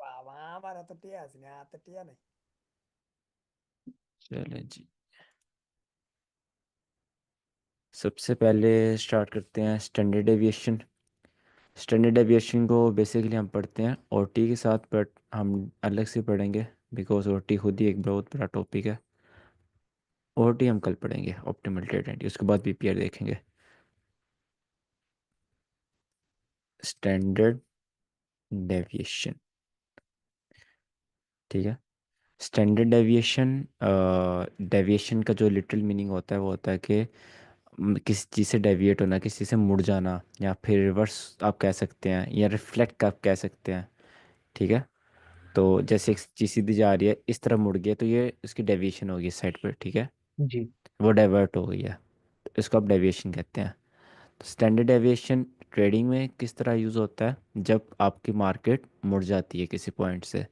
वाह वाह हमारा तो टिया नहीं आता टिया नहीं। चले जी। सबसे पहले स्टार्ट करते हैं स्टैंडर्ड एविएशन। स्टैंडर्ड एविएशन को बेसिकली हम पढ़ते हैं ओटी के साथ, बट हम अलग से पढ़ेंगे बिकॉज ओटी खुद ही एक बहुत बड़ा टॉपिक है। ओटी हम कल पढ़ेंगे, ऑप्टिमल टेंडेंसी, उसके बाद बीपीआर देखेंगे। स्टैंडर्ड डेविएशन, ठीक है। स्टैंडर्ड डेविएशन, डेविएशन का जो लिटरल मीनिंग होता है वो होता है कि किसी चीज़ से डेविएट होना, किसी चीज़ से मुड़ जाना, या फिर रिवर्स आप कह सकते हैं, या रिफ्लेक्ट आप कह सकते हैं, ठीक है। तो जैसे एक चीज़ सीधी जा रही है, इस तरह मुड़ गई है, तो ये उसकी डेविएशन होगी इस साइड पर, ठीक है। जी। वो डाइवर्ट हो गई है, तो इसको आप डेविएशन कहते हैं। तो स्टैंडर्ड डेविएशन ट्रेडिंग में किस तरह यूज़ होता है, जब आपकी मार्केट मुड़ जाती है किसी पॉइंट से,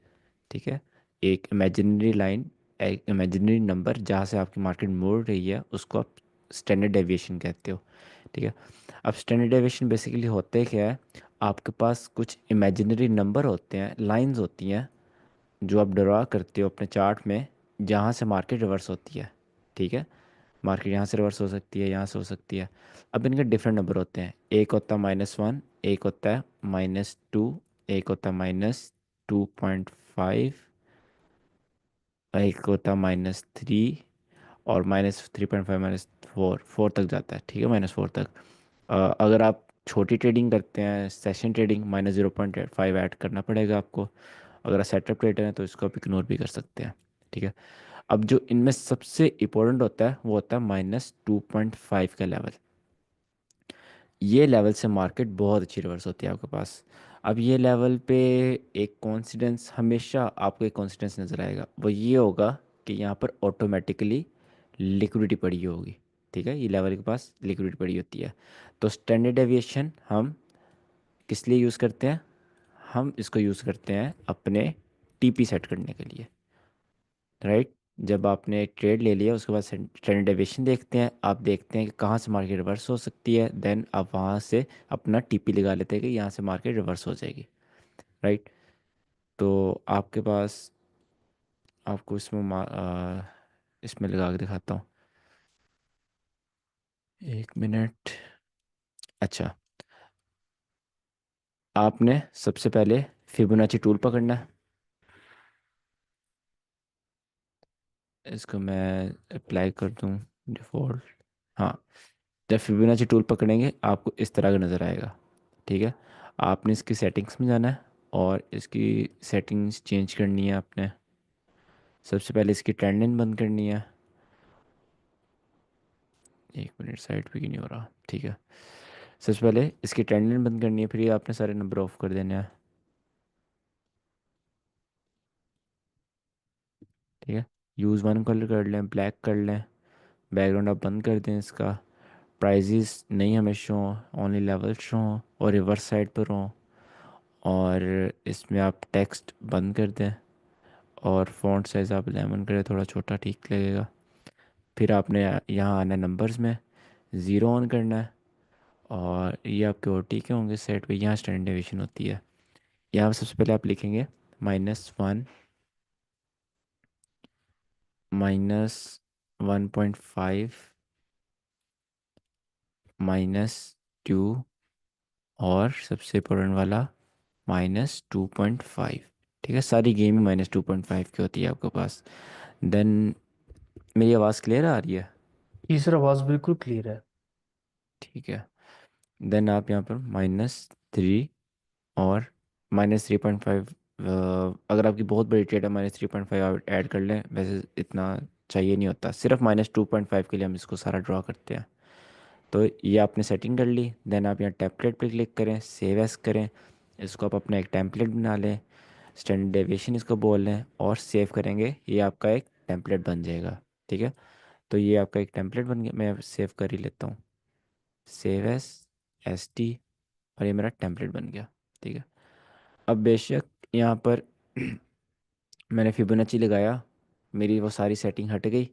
ठीक है। एक इमेजिनरी लाइन, एक इमेजिनरी नंबर जहाँ से आपकी मार्केट मुड़ रही है, उसको आप स्टैंडर्ड डेविएशन कहते हो, ठीक है। अब स्टैंडर्ड डेविएशन बेसिकली होते क्या है, आपके पास कुछ इमेजिनरी नंबर होते हैं, लाइंस होती हैं, जो आप ड्रा करते हो अपने चार्ट में, जहाँ से मार्केट रिवर्स होती है, ठीक है। मार्केट यहाँ से रिवर्स हो सकती है, यहाँ से हो सकती है। अब इनके डिफरेंट नंबर होते हैं, एक होता है -1, एक होता है -2, एक होता है -2.5, एक होता है -3, और -3.5, -4 तक जाता है, ठीक है, -4 तक। अगर आप छोटी ट्रेडिंग करते हैं, सेशन ट्रेडिंग, -0.5 ऐड करना पड़ेगा आपको। अगर आप सेटअप ट्रेडर हैं तो इसको आप इग्नोर भी कर सकते हैं, ठीक है। अब जो इनमें सबसे इम्पोर्टेंट होता है वो होता है -2.5 का लेवल। ये लेवल से मार्केट बहुत अच्छी रिवर्स होती है आपके पास। अब ये लेवल पे एक कॉन्सिडेंस, हमेशा आपको एक कॉन्सिडेंस नज़र आएगा, वो ये होगा कि यहाँ पर ऑटोमेटिकली लिक्विडिटी पड़ी होगी, ठीक है। ये लेवल के पास लिक्विडिटी पड़ी होती है। तो स्टैंडर्ड डेविएशन हम किस लिए यूज़ करते हैं, हम इसको यूज़ करते हैं अपने टीपी सेट करने के लिए, राइट। जब आपने एक ट्रेड ले लिया, उसके बाद स्टैंडर्ड डेविएशन देखते हैं, आप देखते हैं कि कहाँ से मार्केट रिवर्स हो सकती है, देन आप वहाँ से अपना टीपी लगा लेते हैं कि यहाँ से मार्केट रिवर्स हो जाएगी, राइट। तो आपके पास, आपको इसमें इसमें लगा के दिखाता हूँ, 1 मिनट। अच्छा, आपने सबसे पहले फिबोनाची टूल पकड़ना है। इसको मैं अप्लाई कर दूँ, डिफ़ॉल्ट। हाँ, जब फिबोनाची टूल पकड़ेंगे आपको इस तरह का नज़र आएगा, ठीक है। आपने इसकी सेटिंग्स में जाना है और इसकी सेटिंग्स चेंज करनी है आपने। सबसे पहले इसकी ट्रेंड लाइन बंद करनी है। 1 मिनट, साइड पे क्यों नहीं हो रहा, ठीक है। सबसे पहले इसकी ट्रेंड लाइन बंद करनी है, फिर ये आपने सारे नंबर ऑफ कर देने हैं, ठीक है। यूज़ वन कलर कर लें, ब्लैक कर लें, बैकग्राउंड आप बंद कर दें इसका। प्राइजेस नहीं हमें शो, ओनली लेवल शो, और रिवर्स साइड पर हो, और इसमें आप टेक्स्ट बंद कर दें, और फ़ॉन्ट साइज़ आप 11 करें, थोड़ा छोटा ठीक लगेगा। फिर आपने यहाँ आना है नंबर्स में, ज़ीरो ऑन करना है, और ये आपके ओ टी के होंगे सेट पे, यहाँ स्टैंडर्ड डेविएशन होती है। यहाँ पे सबसे पहले आप लिखेंगे -1, -1.5, -2, और सबसे इम्पोर्टेंट वाला -2.5, ठीक है। सारी गेम ही -2.5 की होती है आपके पास। देन, मेरी आवाज़ क्लियर आ रही है? तीसरा आवाज बिल्कुल क्लियर है। ठीक है। देन आप यहाँ पर -3 और -3.5, अगर आपकी बहुत बड़ी ट्रेड है, -3.5 ऐड कर लें, वैसे इतना चाहिए नहीं होता, सिर्फ -2.5 के लिए हम इसको सारा ड्रॉ करते हैं। तो ये आपने सेटिंग कर ली। देन आप यहाँ टेम्पलेट पे क्लिक करें, सेव एस करें, इसको आप अपना एक टेम्पलेट बना लें, स्टैंडर्ड डेविएशन इसको बोल लें, और सेव करेंगे, ये आपका एक टेम्पलेट बन जाएगा, ठीक है। तो ये आपका एक टेम्पलेट बन गया, मैं सेव कर ही लेता हूँ, सेव एस, एस टी, और ये मेरा टेम्पलेट बन गया, ठीक है। अब बेशक यहाँ पर मैंने फिबोनाची लगाया, मेरी वो सारी सेटिंग हट गई।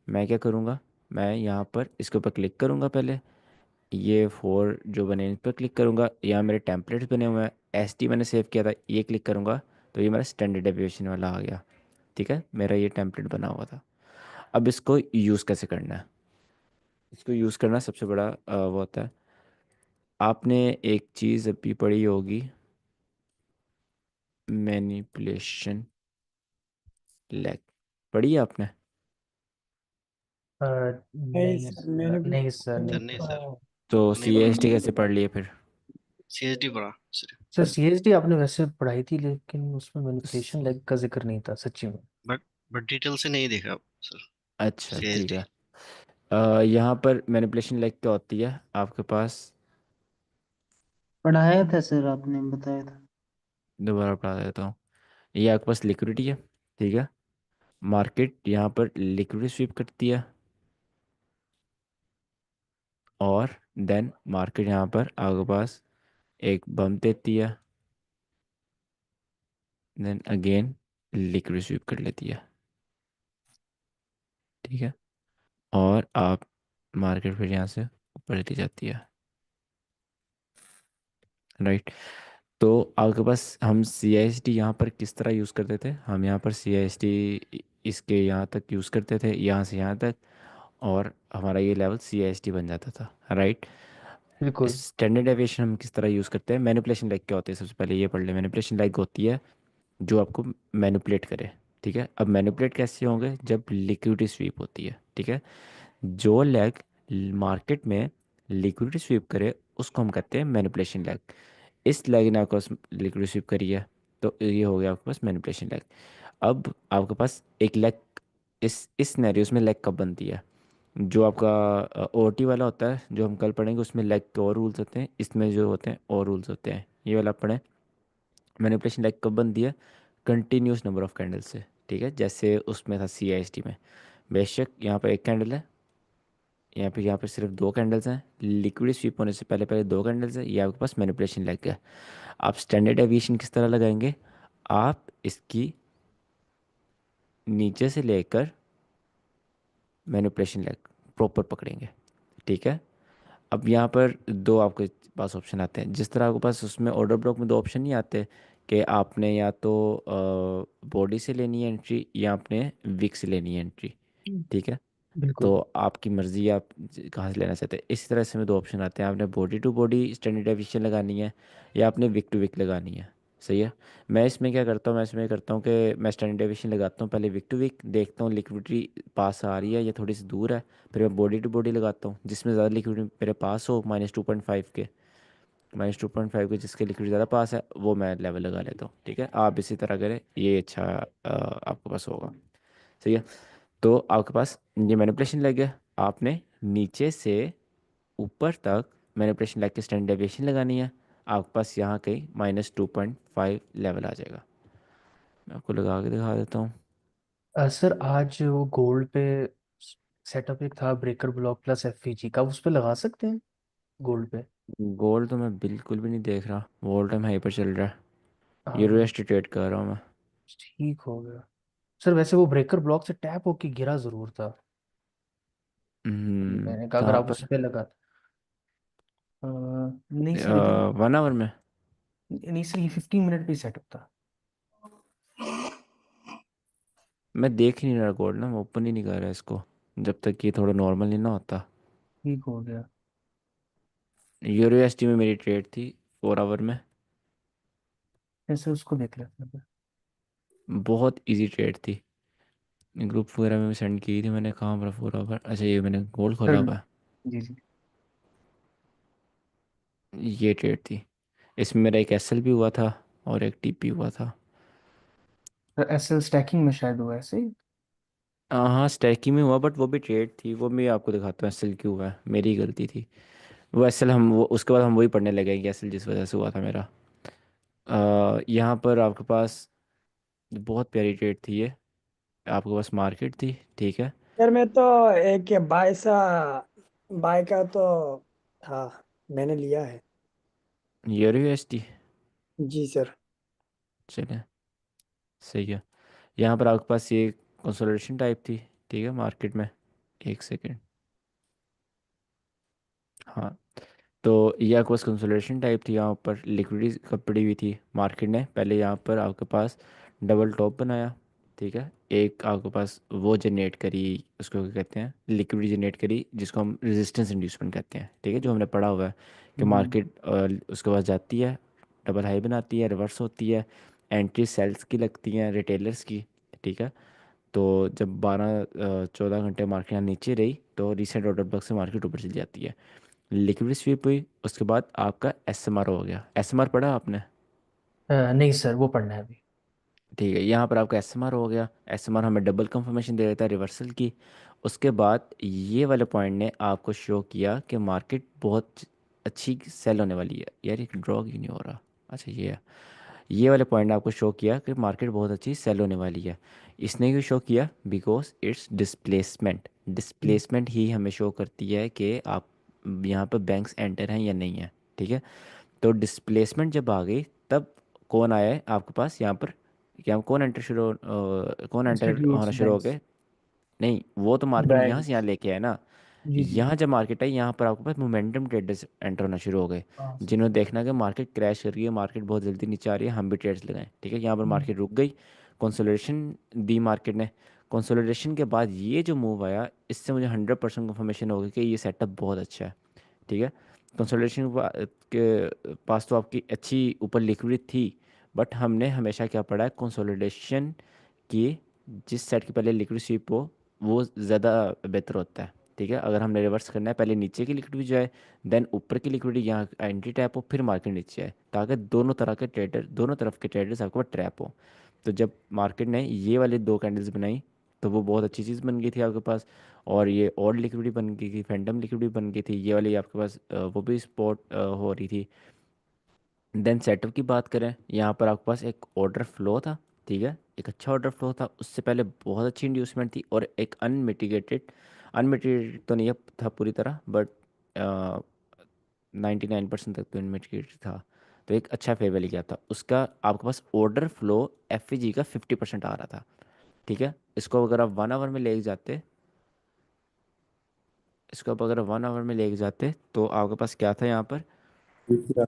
मैं क्या करूँगा, मैं यहाँ पर इसके ऊपर क्लिक करूँगा पहले, ये फोर जो बने इन पर क्लिक करूँगा, यहाँ मेरे टेम्पलेट्स बने हुए हैं, एस टी मैंने सेव किया था, ये क्लिक करूँगा तो ये मेरा स्टैंडर्ड डेविएशन वाला आ गया। ठीक है, मेरा ये टेम्पलेट बना हुआ था। अब इसको यूज़ कैसे करना है? इसको यूज़ करना सबसे बड़ा वो होता है, आपने एक चीज़ अभी पढ़ी होगी, मैनिपुलेशन लैग, पढ़ी है आपने? नहीं नहीं सर, मैंने सर, नहीं सर, सर नहीं नहीं पढ़ा। सर, तो नहीं सी पढ़ा। एस टी कैसे पढ़ लिए फिर? सीएचडी पढ़ा सर। सर सीएचडी आपने वैसे पढ़ाई थी, लेकिन उसमें स- मैनिपुलेशन लैग का जिक्र नहीं था सच्ची में। बट बट डिटेल से नहीं देखा सर। अच्छा ठीक सीएचडी। है। यहाँ पर मैनिपुलेशन लैग क्या होती है आपके पास? पढ़ाया था सर, आपने बताया था। दोबारा पढ़ा देता हूँ। ये आपके पास लिक्विडिटी है, ठीक है। मार्केट यहाँ पर लिक्विडिटी स्वीप करती है, और देन मार्केट यहाँ पर आपके पास एक बम्प देती है, देन अगेन लिक्विडिटी स्वीप कर लेती है, ठीक है। और आप मार्केट फिर यहाँ से ऊपर लेती जाती है, राइट। तो आपके पास हम सी आई एस टी यहाँ पर किस तरह यूज़ करते थे? हम यहाँ पर सी आई एस टी इसके यहाँ तक यूज़ करते थे, यहाँ से यहाँ तक, और हमारा ये level C I S T बन जाता था, राइट। बिल्कुल। स्टैंडर्ड डेविएशन हम किस तरह यूज़ करते हैं? मैनिपुलेशन लाइक क्या होती है, सबसे पहले ये पढ़ ले। मैनिपुलेशन लाइक होती है जो आपको मैनिपुलेट करे, ठीक है। अब मैनिपुलेट कैसे होंगे? जब लिक्विडिटी स्वीप होती है, ठीक है। जो लैग मार्केट में लिक्विडिटी स्वीप करे उसको हम कहते हैं मैनिपुलेशन लैग। इस लैग ने आपके पास लिक्विडिटी स्वीप करी है, तो ये हो गया आपके पास मैनिपुलेशन लैग। अब आपके पास एक लैग, इस सिनेरियोस में लैग कब बनती है? जो आपका ओ टी वाला होता है जो हम कल पढ़ेंगे, उसमें लैग के और रूल्स होते हैं, इसमें जो होते हैं और रूल्स होते हैं। ये वाला आप पढ़ें। मैनिपुलेशन लैग कब बनती है? कंटिन्यूस नंबर ऑफ कैंडल से, ठीक है। जैसे उसमें था सी आई एस टी में, बेशक यहाँ पर एक कैंडल है, यहाँ पे सिर्फ दो कैंडल्स हैं, लिक्विड स्वीप होने से पहले पहले दो कैंडल्स है, ये आपके पास मैनिपुलेशन लैग है। आप स्टैंडर्ड डेविएशन किस तरह लगाएंगे? आप इसकी नीचे से लेकर मैनिपुलेशन लैग प्रॉपर पकड़ेंगे, ठीक है। अब यहाँ पर दो आपके पास ऑप्शन आते हैं, जिस तरह आपके पास उसमें ऑर्डर ब्लॉक में दो ऑप्शन नहीं आते कि आपने या तो बॉडी से लेनी है एंट्री या आपने विक से लेनी है एंट्री, ठीक है। तो बिल्कुल। आपकी मर्ज़ी, आप कहाँ से लेना चाहते हैं। इसी तरह से में दो ऑप्शन आते हैं, आपने body to body standard deviation लगानी है या आपने विक टू विक लगानी है, सही है। मैं इसमें क्या करता हूँ, मैं इसमें करता हूँ कि मैं स्टैंडर्ड डेविएशन लगाता हूँ, पहले विक टू विक देखता हूँ लिक्विडिटी पास आ रही है या थोड़ी सी दूर है, फिर मैं बॉडी टू बॉडी लगाता हूँ जिसमें ज़्यादा लिक्विडिटी मेरे पास हो, -2.5 के, -2.5 के जिसके लिक्विडिटी ज़्यादा पास है वो मैं लेवल लगा लेता हूँ, ठीक है। आप इसी तरह करें, ये अच्छा आपके पास होगा, सही है। तो आपके पास ये मैनिपुलेशन लग गया, आपने नीचे से ऊपर तक मैनिपुलेशन लग के स्टैंडर्ड डेविएशन लगानी है। आपके पास यहाँ कहीं -2.5 लेवल आ जाएगा। मैं आपको लगा के दिखा देता हूँ। सर आज वो गोल्ड पे सेटअप एक था, ब्रेकर ब्लॉक प्लस एफवीजी का, उस पे लगा सकते हैं गोल्ड पे? गोल्ड तो मैं बिल्कुल भी नहीं देख रहा, वॉल टाइम हाई पर चल रहा है। यूरो हाँ, ट्रेड कर रहा हूँ मैं। ठीक हो गया। सर वैसे वो ब्रेकर ब्लॉक से टैप होके गिरा जरूर था, मैंने कहा अगर कहाँ आप उस पर? पे लगा। नहीं सर, इधर 1 आवर में? नहीं सर, ये 15 मिनट पे सेटअप था। मैं देख ही नहीं रहा गोल्ड ना, मैं ओपन ही नहीं कर रहा इसको जब तक ये थोड़ा नॉर्मल नहीं ना होता। ठीक हो गया। यूरो में मेरी ट्रेड थी 4 आवर में। ऐसे उसको देख लेते हैं। बहुत इजी ट्रेड थी, ग्रुप वगैरह में भी सेंड की थी मैंने। कहाँ पर 4 आवर? अच्छा, ये मैंने गोल्ड खोला सर हुआ है। जी जी। ये ट्रेड थी, इसमें मेरा एक एसएल भी हुआ था और एक टीपी हुआ था। सर एसएल स्टैकिंग में शायद हुआ है, ऐसे ही। हाँ स्टैकी में हुआ, बट वो भी ट्रेड थी, वो मैं आपको दिखाता हूँ एसएल क्यों हुआ है, मेरी गलती थी। वो एसएल हम वो उसके बाद हम वही पढ़ने लगे कि एसएल जिस वजह से हुआ था मेरा। यहाँ पर आपके पास बहुत प्यारी ट्रेड थी ये, आपके पास मार्केट थी, ठीक है। यार मैं तो एक ये बाय सा, बाय का तो, हाँ मैंने लिया है। यूरो यूएसडी, जी सर। चले, सही है। यहाँ पर आपके पास ये कंसोलिडेशन टाइप थी, ठीक है, मार्केट में। एक सेकेंड, हाँ, तो ये आपके पास कंसोलिडेशन टाइप थी, यहाँ पर लिक्विडिटी कब पड़ी हुई थी, मार्केट ने पहले यहाँ पर आपके पास डबल टॉप बनाया, ठीक है, एक आपके पास वो जनरेट करी, उसको क्या कहते हैं, लिक्विडिटी जनरेट करी जिसको हम रेजिस्टेंस इंड्यूसमेंट कहते हैं, ठीक है, जो हमने पढ़ा हुआ है कि हम्म। मार्केट उसके पास जाती है, डबल हाई बनाती है, रिवर्स होती है, एंट्री सेल्स की लगती हैं रिटेलर्स की, ठीक है। तो जब 12-14 घंटे मार्केट यहाँ नीचे रही तो रीसेंट ऑर्डर ब्लॉक से मार्केट ऊपर चली जाती है, लिक्विड स्वीप हुई, उसके बाद आपका एसएमआर हो गया। एसएमआर पढ़ा आपने? नहीं सर, वो पढ़ना है अभी। ठीक है, यहाँ पर आपका एसएमआर हो गया, एसएमआर हमें डबल कंफर्मेशन दे देता है रिवर्सल की। उसके बाद ये वाले पॉइंट ने आपको शो किया कि मार्केट बहुत अच्छी सेल होने वाली है, यार एक ड्रॉ क्यों नहीं हो रहा, अच्छा ये है, ये वाले पॉइंट ने आपको शो किया कि मार्केट बहुत अच्छी सेल होने वाली है। इसने क्यों शो किया, because it's displacement, hmm. Displacement ही हमें शो करती है कि आप यहाँ पर बैंक्स एंटर हैं या नहीं है, ठीक है। तो डिस्प्लेसमेंट जब आ गई तब कौन आया है आपके पास यहाँ पर, क्या कौन एंटर इंस्टीट्यूट्स, होना शुरू हो बैंक्स। गए, नहीं वो तो मार्केट यहाँ से बैंक्स। यहाँ लेके आए ना, जी जी। यहाँ जब मार्केट आई यहाँ पर आपके पास मोमेंटम ट्रेडर्स एंटर होना शुरू हो गए, हाँ सर। जिन्होंने देखना कि मार्केट क्रैश कर रही है, मार्केट बहुत जल्दी नीचे आ रही है, हम भी ट्रेड्स लगाएं, ठीक है, यहाँ पर हम्म। मार्केट रुक गई, कंसोलिडेशन दी मार्केट ने, कंसोलिडेशन के बाद ये जो मूव आया इससे मुझे 100% कंफर्मेशन हो गई कि ये सेटअप बहुत अच्छा है, ठीक है। कंसोलिडेशन के पास तो आपकी अच्छी ऊपर लिक्विडिटी थी, बट हमने हमेशा क्या पढ़ा है, कंसोलिडेशन की जिस सेट के पहले लिक्विड स्वीप हो वो ज़्यादा बेहतर होता है, ठीक है। अगर हमने रिवर्स करना है पहले नीचे की लिक्विडिटी जाए, देन ऊपर की लिक्विडिटी यहाँ एंट्री टैप हो, फिर मार्केट नीचे आए, ताकि दोनों तरह के ट्रेडर, दोनों तरफ के ट्रेडर्स आपके पास ट्रैप हो। तो जब मार्केट ने ये वाली दो कैंडल्स बनाई तो वो बहुत अच्छी चीज़ बन गई थी आपके पास, और ये और लिक्विडिटी बन गई थी, फैंटम लिक्विडिटी बन गई थी, ये वाली आपके पास वो भी स्पॉट हो रही थी। देन सेटअप की बात करें, यहाँ पर आपके पास एक ऑर्डर फ्लो था, ठीक है, एक अच्छा ऑर्डर फ्लो था, उससे पहले बहुत अच्छी इंड्यूसमेंट थी, और एक अनमिटिगेटेड, अनमिटिगेटेड तो नहीं था पूरी तरह, बट 99% तक तो अनमिटिगेटेड था, तो एक अच्छा फेयर वैली गया था उसका, आपके पास ऑर्डर फ्लो एफ का 50% आ रहा था, ठीक है। इसको अगर आप 1 आवर में ले जाते, इसको आप अगर 1 आवर में ले जाते तो आपके पास क्या था यहाँ पर, देखिए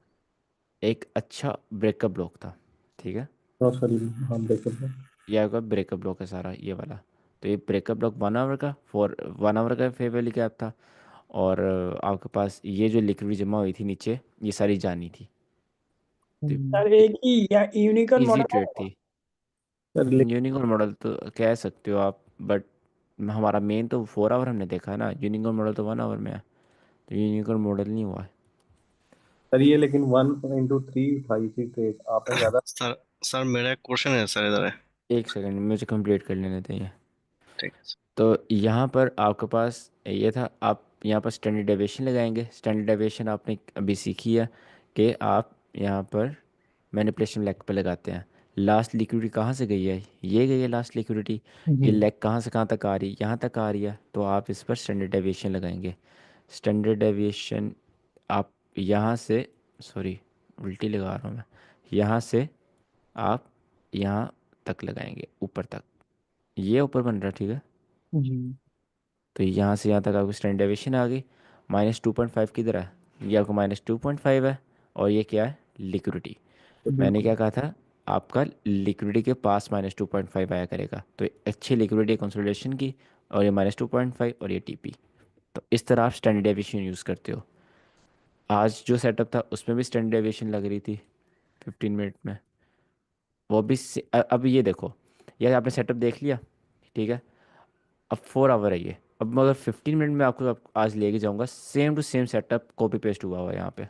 एक अच्छा ब्रेकअप ब्लॉक था, ठीक है। सॉरी, हाँ ब्रेकअप है। ये आपका ब्रेकअप ब्लॉक है सारा ये वाला, तो ये ब्रेकअप ब्लॉक 1 आवर का, 1 आवर का फेयर वैली गैप था, और आपके पास ये जो लिक्विड जमा हुई थी नीचे ये सारी जानी थी, तो हम्म। सर एक ही या यूनिकॉर्न इजी मॉडल ट्रेड है? थी। सर यूनिकॉर्न मॉडल तो कह सकते हो आप, बट हमारा मेन तो 4 आवर हमने देखा है ना, यूनिकॉर्न मॉडल तो 1 आवर में है, तो यूनिकॉर्न मॉडल नहीं हुआ है। सर ये लेकिन 1 into 3 उठाई थी ट्रेड आपने ज्यादा। सर सर मेरा एक क्वेश्चन है सर, इधर है। एक सेकंड मुझे कंप्लीट कर लेने दें। ठीक है सर। तो यहाँ पर आपके पास ये था, आप यहाँ पर स्टैंडर्ड डेविएशन लगाएंगे, स्टैंडर्ड डेविएशन आपने अभी सीखी है कि आप यहाँ पर मैनिपुलेशन लेग पे लगाते हैं, लास्ट लिक्विडिटी कहाँ से गई है, ये गई है लास्ट लिक्विडिटी, जी। ये लेग कहाँ से कहाँ तक आ रही है, यहाँ तक आ रही है, तो आप इस पर स्टैंडर्ड डेविएशन लगाएंगे। स्टैंडर्ड डेविएशन आप यहाँ से, सॉरी उल्टी लगा रहा हूँ मैं, यहाँ से आप यहाँ तक लगाएंगे, ऊपर तक, ये ऊपर बन रहा है, ठीक है। जी। तो यहाँ से यहाँ तक आपकी स्टैंडर्ड डेविएशन आ गई, -2.5 किधर है, ये आपका -2.5 है, और ये क्या है, लिक्विडिटी। तो मैंने बिल्कुल क्या कहा था, आपका लिक्विडिटी के पास -2.5 आया करेगा, तो अच्छी लिक्विडिटी कंसोलिडेशन की, और ये -2.5 और ये टीपी, तो इस तरह आप स्टैंडर्ड डेविएशन यूज़ करते हो। आज जो सेटअप था उसमें भी स्टैंडर्ड डेविएशन लग रही थी 15 मिनट में, वो भी अब ये देखो, ये आपने सेटअप देख लिया, ठीक है, अब 4 आवर है ये, अब मैं अगर 15 मिनट में आपको आज लेके जाऊंगा, same to same setup copy paste हुआ हुआ है यहाँ पे,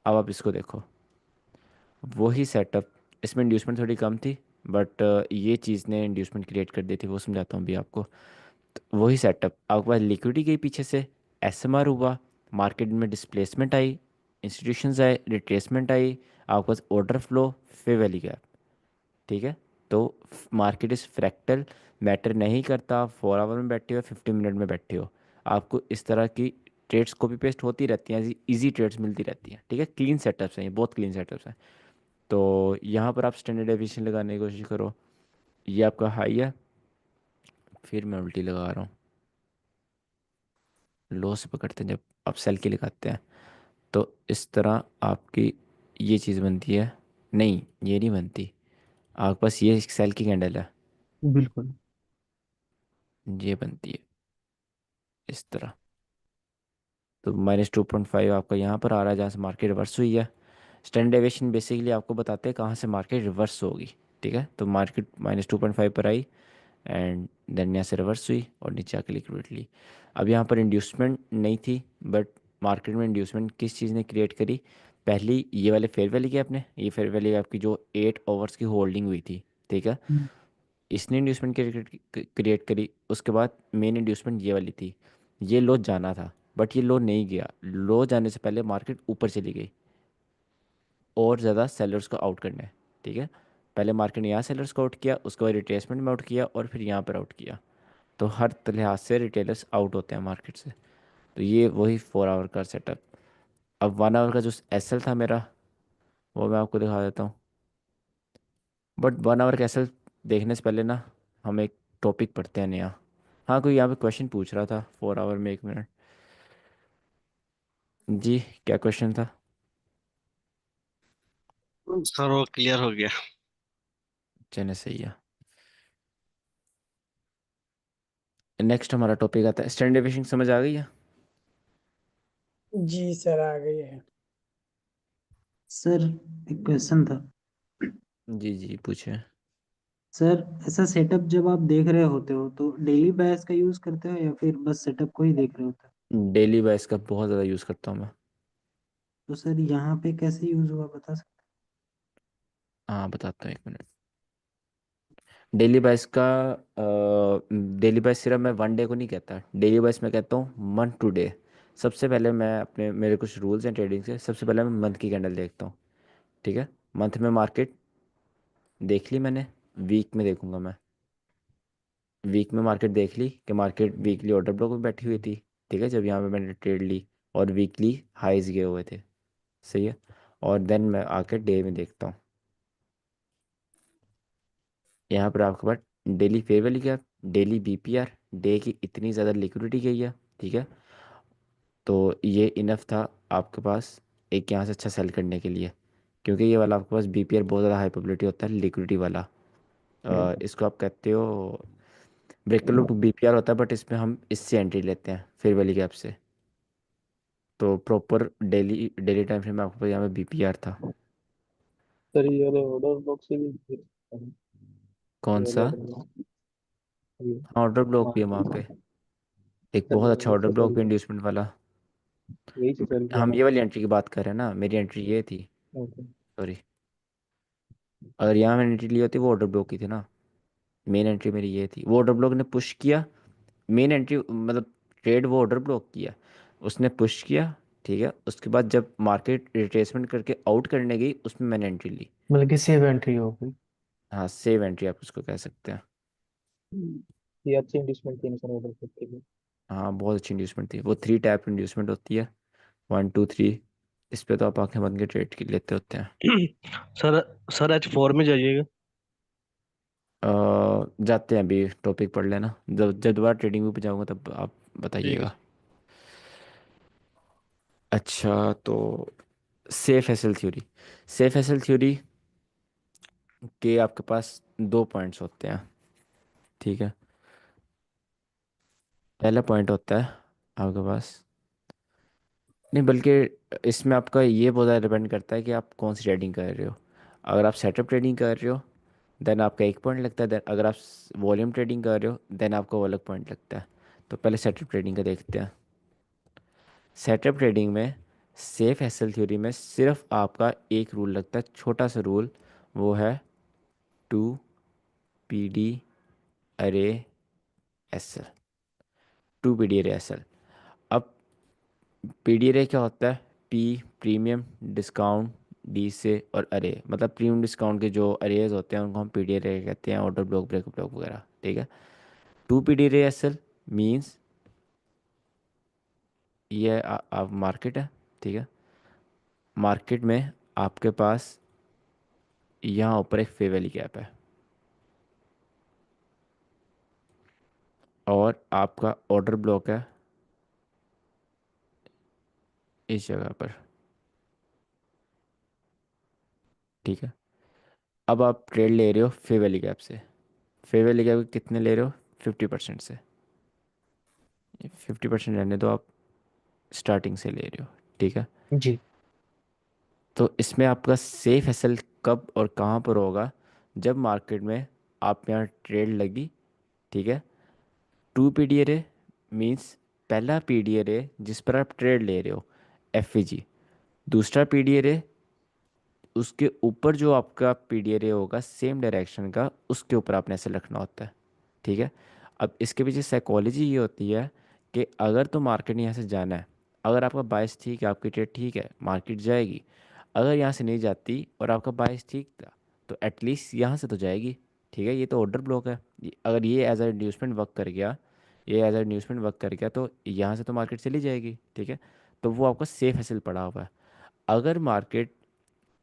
अब आप इसको देखो, वही सेटअप, इसमें इंड्यूसमेंट थोड़ी कम थी, बट ये चीज़ ने इंड्यूसमेंट क्रिएट कर दी थी, वो समझाता हूँ अभी आपको। तो वही सेटअप आपके पास लिक्विडिटी गई पीछे से, एसएमआर हुआ, मार्केट में डिस्प्लेसमेंट आई, इंस्टीट्यूशंस आए, रिट्रेसमेंट आई, आपके पास order flow, fair value gap, ठीक है। तो मार्केट इस फ्रैक्टल मैटर नहीं करता, 4 आवर में बैठे हो 15 मिनट में बैठे हो, आपको इस तरह की ट्रेड्स कॉपी पेस्ट होती रहती हैं, इजी ट्रेड्स मिलती रहती हैं, ठीक है, क्लीन सेटअप्स हैं, ये बहुत क्लीन सेटअप्स हैं। तो यहाँ पर आप स्टैंडर्ड डेविएशन लगाने की कोशिश करो, ये आपका हाई है, फिर मैं उल्टी लगा रहा हूँ, लो से पकड़ते हैं जब आप सेल के लगाते हैं। तो इस तरह आपकी ये चीज़ बनती है। नहीं, ये नहीं बनती। आपके पास ये सेल की कैंडल है, बिल्कुल। ये बनती है इस तरह। तो -2.5 आपका यहाँ पर आ रहा है जहाँ से मार्केट रिवर्स हुई है। स्टैंडर्ड डेविएशन बेसिकली आपको बताते हैं कहाँ से मार्केट रिवर्स होगी। ठीक है, तो मार्केट -2.5 पर आई एंड देन यहाँ से रिवर्स हुई और नीचे आके लिक्विडिटी ली। अब यहाँ पर इंड्यूसमेंट नहीं थी, बट मार्केट में इंड्यूसमेंट किस चीज़ ने क्रिएट करी? पहली ये वाले फेयर वैल्यू गैप ने, ये फेयर वैल्यू गैप की जो 8 आवर्स की होल्डिंग हुई थी, ठीक है, हम्म, इसने इंड्यूसमेंट क्रिएट करी। उसके बाद मेन इंड्यूसमेंट ये वाली थी, ये लो जाना था बट ये लो नहीं गया। लो जाने से पहले मार्केट ऊपर चली गई और ज़्यादा सेलर्स को आउट करने। ठीक है, पहले मार्केट ने यहाँ सेलर्स को आउट किया, उसके बाद रिट्रेसमेंट में आउट किया और फिर यहाँ पर आउट किया। तो हर लिहाज से रिटेलर्स आउट होते हैं मार्केट से। तो ये वही 4 आवर का सेटअप। अब 1 आवर का जो एस एल था मेरा, वो मैं आपको दिखा देता हूँ। बट 1 आवर का एस एल देखने से पहले ना हम एक टॉपिक पढ़ते हैं नया। हाँ, कोई यहाँ पे क्वेश्चन पूछ रहा था 4 आवर में 1 मिनट। जी, क्या क्वेश्चन था? सर वो क्लियर हो गया। चने सही है। नेक्स्ट हमारा टॉपिक आता है स्टैंडर्ड डेविएशन। समझ आ गई है? जी सर, आ गई है। सर एक क्वेश्चन था। जी जी, पूछे। सर ऐसा सेटअप जब आप देख रहे होते हो तो डेली बैच का यूज करते हो या फिर बस सेटअप को ही देख रहे होते हो? डेली बेस का बहुत ज़्यादा यूज़ करता हूँ मैं। तो सर यहाँ पे कैसे यूज हुआ बता सकते हाँ, बताता हूँ 1 मिनट। डेली बेस का डेली बेस सिर्फ मैं 1 डे को नहीं कहता, डेली बेस मैं कहता हूँ मंथ टू डे। सबसे पहले मैं अपने मेरे कुछ रूल्स हैं ट्रेडिंग से। सबसे पहले मैं मंथ की कैंडल देखता हूँ। ठीक है, मंथ में मार्केट देख ली मैंने, वीक में देखूंगा मैं। वीक में मार्केट देख ली कि मार्केट वीकली ऑर्डर ब्लॉक में बैठी हुई थी। ठीक है, जब यहाँ पे मैंने ट्रेड ली और वीकली हाइज गए हुए थे। सही है, और देन मैं आके डे में देखता हूँ। यहाँ पर आपके पास डेली फेयर वैल्यू क्या, डेली बीपीआर, डे की इतनी ज़्यादा लिक्विडिटी गई है। ठीक है, तो ये इनफ था आपके पास एक यहाँ से अच्छा सेल करने के लिए, क्योंकि ये वाला आपके पास बीपीआर बहुत ज़्यादा हाई प्रोबेबिलिटी होता है लिक्विडिटी वाला। इसको आप कहते हो ब्रेकर लूप बीपीआर होता है, बट इसमें हम इससे एंट्री लेते हैं फेयर वैल्यू गैप से। तो proper daily daily time frame में आपके पास यहाँ पे बीपीआर था। सर ये वाले ऑर्डर ब्लॉक से भी ये कौन वाले सा? ऑर्डर ब्लॉक ये हाँ, ऑर्डर ब्लॉक हाँ भी है वहाँ पे, एक सर बहुत अच्छा यही ऑर्डर से ब्लॉक सर भी इंड्यूसमेंट वाला। यही से सर किया हम था। ये वाली एंट्री की बात कर रहे हैं ना, मेरी एंट्री ये थी। ओके। सॉरी, अगर यहाँ मैंने एंट्री ली होती वो ऑर्डर ब्लॉक की थी ना। मेन एंट्री मेरी ये थी, वो ऑर्डर ब्लॉक ने पुश किया। मेन एंट्री मतलब ट्रेड वो ऑर्डर ब्लॉक किया, उसने पुश किया। ठीक है, उसके बाद जब मार्केट रिट्रेसमेंट करके आउट करने गई उसमें मैंने एंट्री ली। मतलब कि सेव एंट्री हो गई। हाँ, सेव एंट्री आप उसको कह सकते हैं। ये अच्छी इंडस्ट्रीमेंट थी सर ऑर्डर ब्लॉक के लिए। हाँ, बहुत अच्छी इंड्यूसमेंट थी वो। 3 टाइप इंड्यूसमेंट होती है, 1 2 3। इस पे तो आप आंखें बंद के ट्रेड की लेते होते हैं। सर सर H4 में जाइएगा। जाते हैं, अभी टॉपिक पढ़ लेना, जब जब दोबारा ट्रेडिंग व्यू पे जाऊँगा तब आप ठीक है बताइएगा। सर। अच्छा, तो safe SL theory. Safe SL theory के आपके पास 2 पॉइंट्स होते हैं। ठीक है, पहला पॉइंट होता है आपके पास, नहीं बल्कि इसमें आपका ये बहुत ज़्यादा डिपेंड करता है कि आप कौन सी ट्रेडिंग कर रहे हो। अगर आप सेटअप ट्रेडिंग कर रहे हो देन आपका 1 पॉइंट लगता है। देन अगर आप वॉल्यूम ट्रेडिंग कर रहे हो देन आपका वो अलग पॉइंट लगता है। तो पहले सेटअप ट्रेडिंग का देखते हैं। सेटअप ट्रेडिंग में सेफ एसएल थ्योरी में सिर्फ आपका एक रूल लगता है, छोटा सा रूल, वो है 2 PD अरे एसएल। 2 PD अरे एसएल। अब पीडी अरे क्या होता है? पी प्रीमियम डिस्काउंट, डी से और अरे, मतलब प्रीमियम डिस्काउंट के जो अरेज होते हैं उनको हम पीडी अरे कहते हैं, ऑर्डर ब्लॉक ब्रेकअप ब्लॉक वगैरह। ठीक है, 2 PD अरे एसएल मीन्स ये आप मार्केट है। ठीक है, मार्केट में आपके पास यहाँ ऊपर एक फेयर वैल्यू गैप है और आपका ऑर्डर ब्लॉक है इस जगह पर। ठीक है, अब आप ट्रेड ले रहे हो फेयर वैल्यू गैप से। फेयर वैल्यू गैप कितने ले रहे हो? 50% से। 50% रहने दो, आप स्टार्टिंग से ले रहे हो। ठीक है, जी। तो इसमें आपका सेफ एसएल कब और कहाँ पर होगा? जब मार्केट में आप यहाँ ट्रेड लगी, ठीक है, 2 PDRA मीन्स पहला PDRA जिस पर आप ट्रेड ले रहे हो FVG, दूसरा PDRA उसके ऊपर जो आपका PDRA होगा सेम डायरेक्शन का, उसके ऊपर आपने ऐसे रखना होता है। ठीक है, अब इसके पीछे साइकोलॉजी ये होती है कि अगर तो मार्केट ने यहाँ से जाना है, अगर आपका बायस ठीक है, आपकी ट्रेड ठीक है, मार्केट जाएगी। अगर यहाँ से नहीं जाती और आपका बायस ठीक था, तो एटलीस्ट यहाँ से तो जाएगी। ठीक है, ये तो ऑर्डर ब्लॉक है। अगर ये एज अ इंड्यूसमेंट वर्क कर गया, ये एज अ इंड्यूसमेंट वर्क कर गया, तो यहाँ से तो मार्केट चली जाएगी। ठीक है, तो वो आपका सेफ हैसल पड़ा हुआ है। अगर मार्केट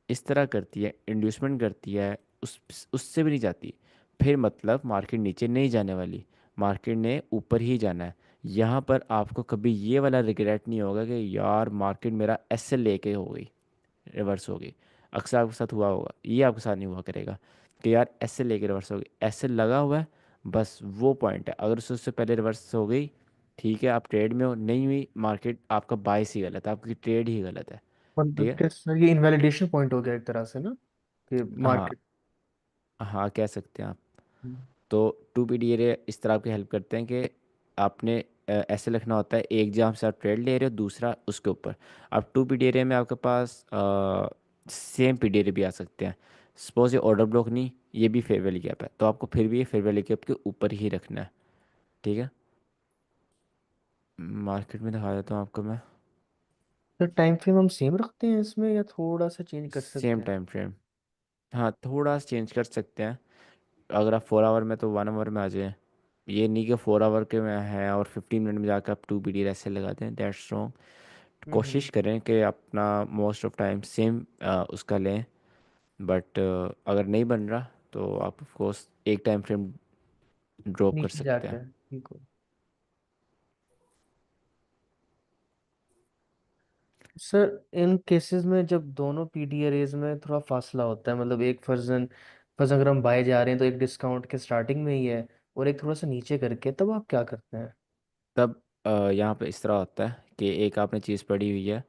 इस तरह करती है, इंड्यूसमेंट करती है, उससे भी नहीं जाती, फिर मतलब मार्केट नीचे नहीं जाने वाली, मार्केट ने ऊपर ही जाना है। यहाँ पर आपको कभी ये वाला रिग्रेट नहीं होगा कि यार मार्केट मेरा ऐसे लेके हो गई, रिवर्स हो गई। अक्सर आपके साथ हुआ होगा, ये आपके साथ नहीं हुआ करेगा कि यार ऐसे लेके रिवर्स हो गई, ऐसे लगा हुआ है, बस वो पॉइंट है। अगर उससे पहले रिवर्स हो गई, ठीक है, आप ट्रेड में हो, नहीं हुई, मार्केट आपका बाइस ही गलत है, आपकी ट्रेड ही गलत है। ठीक मतलब है, कि सर ये इनवैलिडेशन पॉइंट हो गया एक तरह से ना, कि हाँ, मार्केट। हाँ कह सकते हैं आप। तो 2 PDRA इस तरह आपकी हेल्प करते हैं कि आपने ऐसे लिखना होता है, एक जहाँ से आप ट्रेड ले रहे हो, दूसरा उसके ऊपर। अब 2 PDRA में आपके पास सेम PDRA भी आ सकते हैं। सपोज ये ऑर्डर ब्लॉक नहीं, ये भी फेयर वैल्यू गैप है, तो आपको फिर भी ये फेयर वैल्यू गैप के ऊपर ही रखना है। ठीक है, मार्केट में दिखा देता हूँ आपको मैं। सर टाइम फ्रेम हम सेम रखते हैं इसमें या थोड़ा सा चेंज कर सेम सकते हैं? टाइम फ्रेम, हाँ थोड़ा सा चेंज कर सकते हैं। अगर आप 4 आवर में तो 1 आवर में आ जाए। ये नहीं कि 4 आवर के में है और 15 मिनट में जाकर आप 2 PDRA ऐसे लगा दें, दैट्स रॉन्ग। हम्म। कोशिश करें कि अपना मोस्ट ऑफ टाइम सेम उसका लें। बट अगर नहीं बन रहा तो आप ऑफ कोर्स एक टाइम फ्रेम ड्रॉप कर नीचे सकते हैं। जाकर ठीक हो। सर इन केसेस में जब दोनों पीडीआरएज में थोड़ा फासला होता है, मतलब एक वर्जन फर्ज अगर हम बाय जा रहे हैं तो एक डिस्काउंट के स्टार्टिंग में ही है और एक थोड़ा सा नीचे करके, तब आप क्या करते हैं? तब यहाँ पे इस तरह होता है कि एक आपने चीज़ पढ़ी हुई है।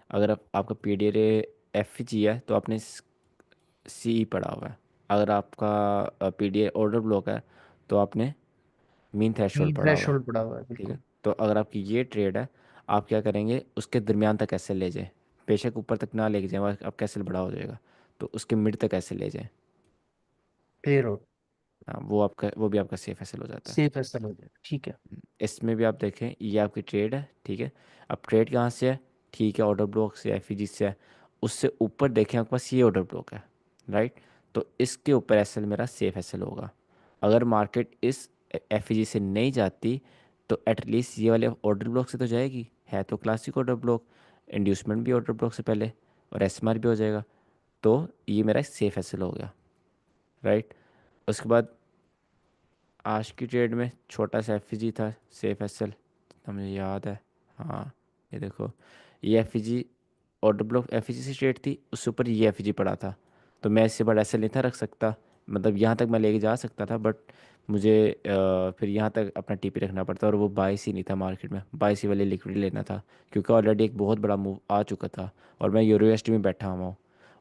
अगर आपका PDRA FG है तो आपने CE पढ़ा हुआ है। अगर आपका PDRA ऑर्डर ब्लॉक है तो आपने मीन थ्रेशोल्ड मीन पड़ा हुआ है। थ्रेशोल्ड पड़ा हुआ है, ठीक है, बिल्कुल। तो अगर आपकी ये ट्रेड है, आप क्या करेंगे, उसके दरमियान तक कैसे ले जाएं। बेशक ऊपर तक ना लेके जाएं, वह आप कैसे बड़ा हो जाएगा, तो उसके मिड तक कैसे ले जाएं। क्लियर हो। हाँ, वो आपका, वो भी आपका सेफ एसेल हो जाता है। सेफ है सर, हो जाएगा, ठीक है। इसमें भी आप देखें, ये आपकी ट्रेड है। ठीक है, अब ट्रेड कहाँ से है? ठीक है, ऑर्डर ब्लॉक से, FEG से है। उससे ऊपर देखें, आपके पास ये ऑर्डर ब्लॉक है, राइट? तो इसके ऊपर एसएल मेरा सेफ एसएल होगा। अगर मार्केट इस FEG से नहीं जाती, तो एटलीस्ट ये वाले ऑर्डर ब्लॉक से तो जाएगी, है तो क्लासिक ऑर्डर ब्लॉक, इंड्यूसमेंट भी ऑर्डर ब्लॉक से पहले, और SMR भी हो जाएगा। तो ये मेरा सेफ एसएल हो गया, राइट? उसके बाद आज की ट्रेड में छोटा सा FEG था, सेफ एसएल, जितना मुझे याद है। हाँ, ये देखो, ये FEG ऑर्डर ब्लॉक FEG से ट्रेड थी, उसके ऊपर ये FEG पड़ा था। तो मैं इससे बड़ा एसएल नहीं था रख सकता, मतलब यहाँ तक मैं लेके जा सकता था, बट मुझे फिर यहाँ तक अपना TP रखना पड़ता, और वो बाईस ही नहीं था मार्केट में, बाईस ही वाले लिक्विड लेना था, क्योंकि ऑलरेडी एक बहुत बड़ा मूव आ चुका था और मैं यूरो में बैठा हुआ हूँ।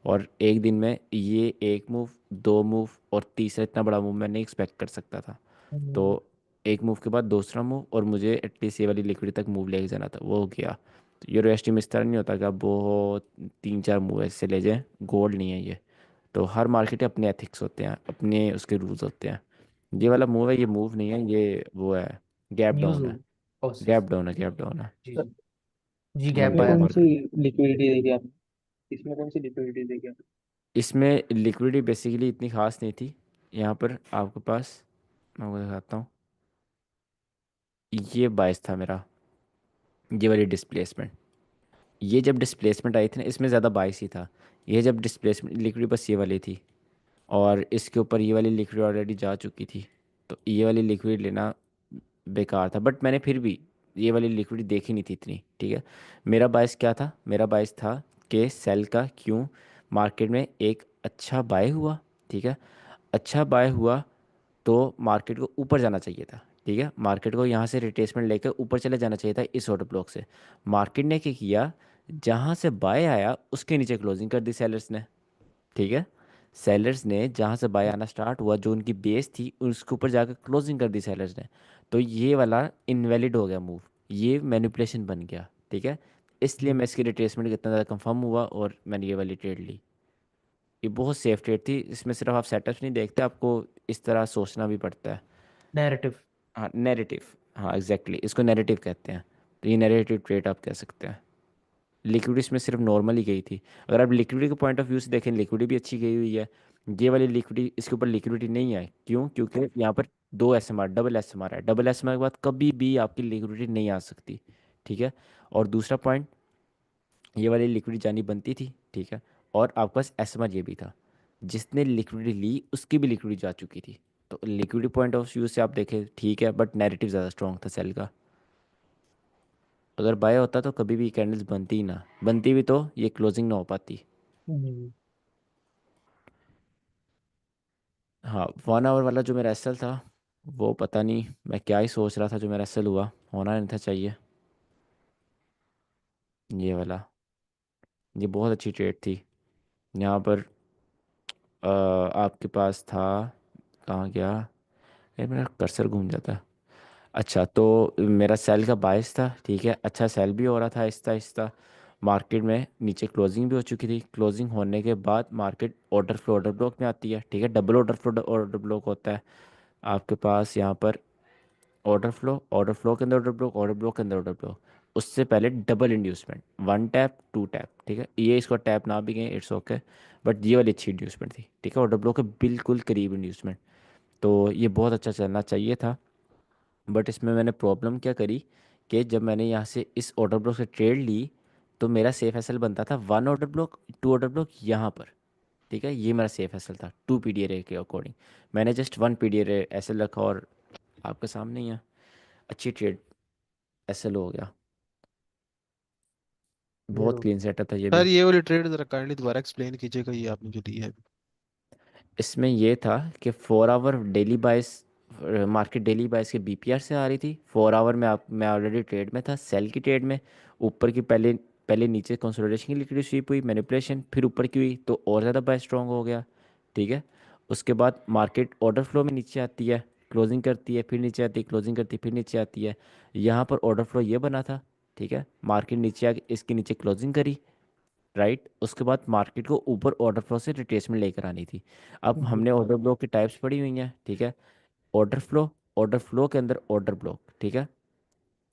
और एक दिन में ये एक मूव, दो मूव और तीसरा इतना बड़ा मूव मैं नहीं एक्सपेक्ट कर सकता था। तो हम्म। एक मूव के बाद दूसरा मूव, और मुझे एटलीस्ट ये वाली लिक्विड तक मूव लेके जाना था, वो हो गया। तो यूरो में इस तरह नहीं होता कि आप वो 3-4 मूव ऐसे ले जाएं, गोल्ड नहीं है ये। तो हर मार्केट के अपने एथिक्स होते हैं, अपने उसके रूल्स होते हैं। ये वाला मूव है, ये मूव नहीं है, ये वो है, गैप न्यूज़ डाउन है। हुई। ओ गैप डाउन है, गैप डाउन है। जी सर, जी। जी गैप वन इसमें आया टाइम कौन सी मार्केट। मार्केट। लिक्विडिटी देगी आपने? इसमें कौन सी लिक्विडिटी देगी आपने? इसमें लिक्विडिटी बेसिकली इतनी खास नहीं थी। यहाँ पर आपके पास, मैं आपको दिखाता हूँ, ये बायस था मेरा, ये वाली डिस्प्लेसमेंट। ये जब डिस्प्लेसमेंट आई थी ना, इसमें ज़्यादा बाइस ही था। ये जब डिस्प्लेसमेंट लिक्विड बस ये वाली थी, और इसके ऊपर ये वाली लिक्विड ऑलरेडी जा चुकी थी, तो ये वाली लिक्विड लेना बेकार था। बट मैंने फिर भी ये वाली लिक्विडिटी देखी नहीं थी इतनी, ठीक है। मेरा बायस क्या था, मेरा बायस था कि सेल का क्यों मार्केट में एक अच्छा बाय हुआ, ठीक है। अच्छा बाय हुआ तो मार्केट को ऊपर जाना चाहिए था, ठीक है। मार्केट को यहाँ से रिट्रेसमेंट लेकर ऊपर चले जाना चाहिए था इस ऑर्डर ब्लॉक से। मार्केट ने क्या किया, जहाँ से बाय आया उसके नीचे क्लोजिंग कर दी सेलर्स ने, ठीक है। सेलर्स ने जहाँ से बाय आना स्टार्ट हुआ, जो उनकी बेस थी उसके ऊपर जाकर क्लोजिंग कर दी सेलर्स ने। तो ये वाला इनवैलिड हो गया मूव, ये मैनिपुलेशन बन गया, ठीक है। इसलिए मैं इसकी रिट्रेसमेंट कितना ज़्यादा कंफर्म हुआ और मैंने ये वाली ट्रेड ली। ये बहुत सेफ ट्रेड थी, इसमें सिर्फ आप सेटअप्स नहीं देखते, आपको इस तरह सोचना भी पड़ता है। नैरेटिव। हाँ नैरेटिव, हाँ एग्जैक्टली इसको नैरेटिव कहते हैं। तो ये नैरेटिव ट्रेड आप कह सकते हैं। लिक्विडिटी इसमें सिर्फ नॉर्मल ही गई थी। अगर आप लिक्विडिटी के पॉइंट ऑफ व्यू से देखें, लिक्विडिटी भी अच्छी गई हुई है। ये वाली लिक्विडिटी, इसके ऊपर लिक्विडिटी नहीं है, क्यों? क्योंकि यहाँ पर दो एसएमआर, डबल एसएमआर है। डबल एसएमआर के बाद कभी भी आपकी लिक्विडिटी नहीं आ सकती, ठीक है। और दूसरा पॉइंट, ये वाली लिक्विडिटी जानी बनती थी, ठीक है। और आपके पास एसएमआर ये भी था, जिसने लिक्विडिटी ली उसकी भी लिक्विडिटी जा चुकी थी। तो लिक्विडिटी पॉइंट ऑफ व्यू से आप देखें ठीक है, बट नैरेटिव ज़्यादा स्ट्रॉन्ग था सेल का। अगर बाय होता तो कभी भी कैंडल्स बनती ही ना, बनती भी तो ये क्लोजिंग ना हो पाती। हम्म। हाँ 1 आवर वाला जो मेरा एसएल था, वो पता नहीं मैं क्या ही सोच रहा था, जो मेरा एसएल हुआ, होना नहीं था चाहिए। ये वाला, ये बहुत अच्छी ट्रेड थी। यहाँ पर आपके पास था, कहाँ गया, ये मेरा कर्सर घूम जाता है। अच्छा तो मेरा सेल का बायस था, ठीक है। अच्छा सेल भी हो रहा था आहिस्ता आहिस्ता। मार्केट में नीचे क्लोजिंग भी हो चुकी थी। क्लोजिंग होने के बाद market order flow order block में आती है, ठीक है। Double order flow order block होता है आपके पास यहाँ पर। ऑर्डर फ्लो के अंदर ऑर्डर ब्लॉक, ऑर्डर ब्लॉक के अंदर ऑर्डर ब्लॉक। उससे पहले डबल इंड्यूसमेंट, 1 टैप 2 टैप, ठीक है। ये इसको टैप ना भी गए इट्स ओके, बट ये वाली अच्छी इंड्यूसमेंट थी, ठीक है। ऑर्डर ब्लॉक के बिल्कुल करीब इंड्यूसमेंट। तो ये बहुत अच्छा चलना चाहिए था। बट इसमें मैंने प्रॉब्लम क्या करी कि जब मैंने यहाँ से इस ऑर्डर ब्लॉक से ट्रेड ली, तो मेरा सेफ एसएल बनता था 1 ऑर्डर ब्लॉक 2 ऑर्डर ब्लॉक यहाँ पर, ठीक है। ये मेरा सेफ एसएल था 2 पीडीआर के अकॉर्डिंग। मैंने जस्ट 1 पीडीआर एसएल रखा और आपके सामने ही है, अच्छी ट्रेड एसएल हो गया। ये बहुत तो क्लीन सेटअप था ये सर भी। ये वाली ट्रेड जरा काइंडली दोबारा एक्सप्लेन कीजिएगा, ये आपने जो दी है। इसमें ये था कि 4 आवर डेली बाइस, मार्केट डेली बाइस के बीपीआर से आ रही थी। 4 आवर में आप, मैं ऑलरेडी ट्रेड में था, सेल की ट्रेड में। ऊपर की पहले पहले नीचे कंसोलिडेशन की लिक्विडिटी स्वीप हुई, मैनिपुलेशन, फिर ऊपर की हुई तो और ज़्यादा बाय स्ट्रॉन्ग हो गया, ठीक है। उसके बाद मार्केट ऑर्डर फ्लो में नीचे आती है, क्लोजिंग करती है, फिर नीचे आती है, क्लोजिंग करती है, फिर नीचे आती है। यहाँ पर ऑर्डर फ्लो ये बना था, ठीक है। मार्केट नीचे आके इसके नीचे क्लोजिंग करी, राइट। उसके बाद मार्केट को ऊपर ऑर्डर फ्लो से रिट्रेसमेंट लेकर आनी थी। अब जी। हमने ऑर्डर ब्लॉक की टाइप्स पढ़ी हुई हैं, ठीक है। ऑर्डर फ्लो, ऑर्डर फ्लो के अंदर ऑर्डर ब्लॉक, ठीक है।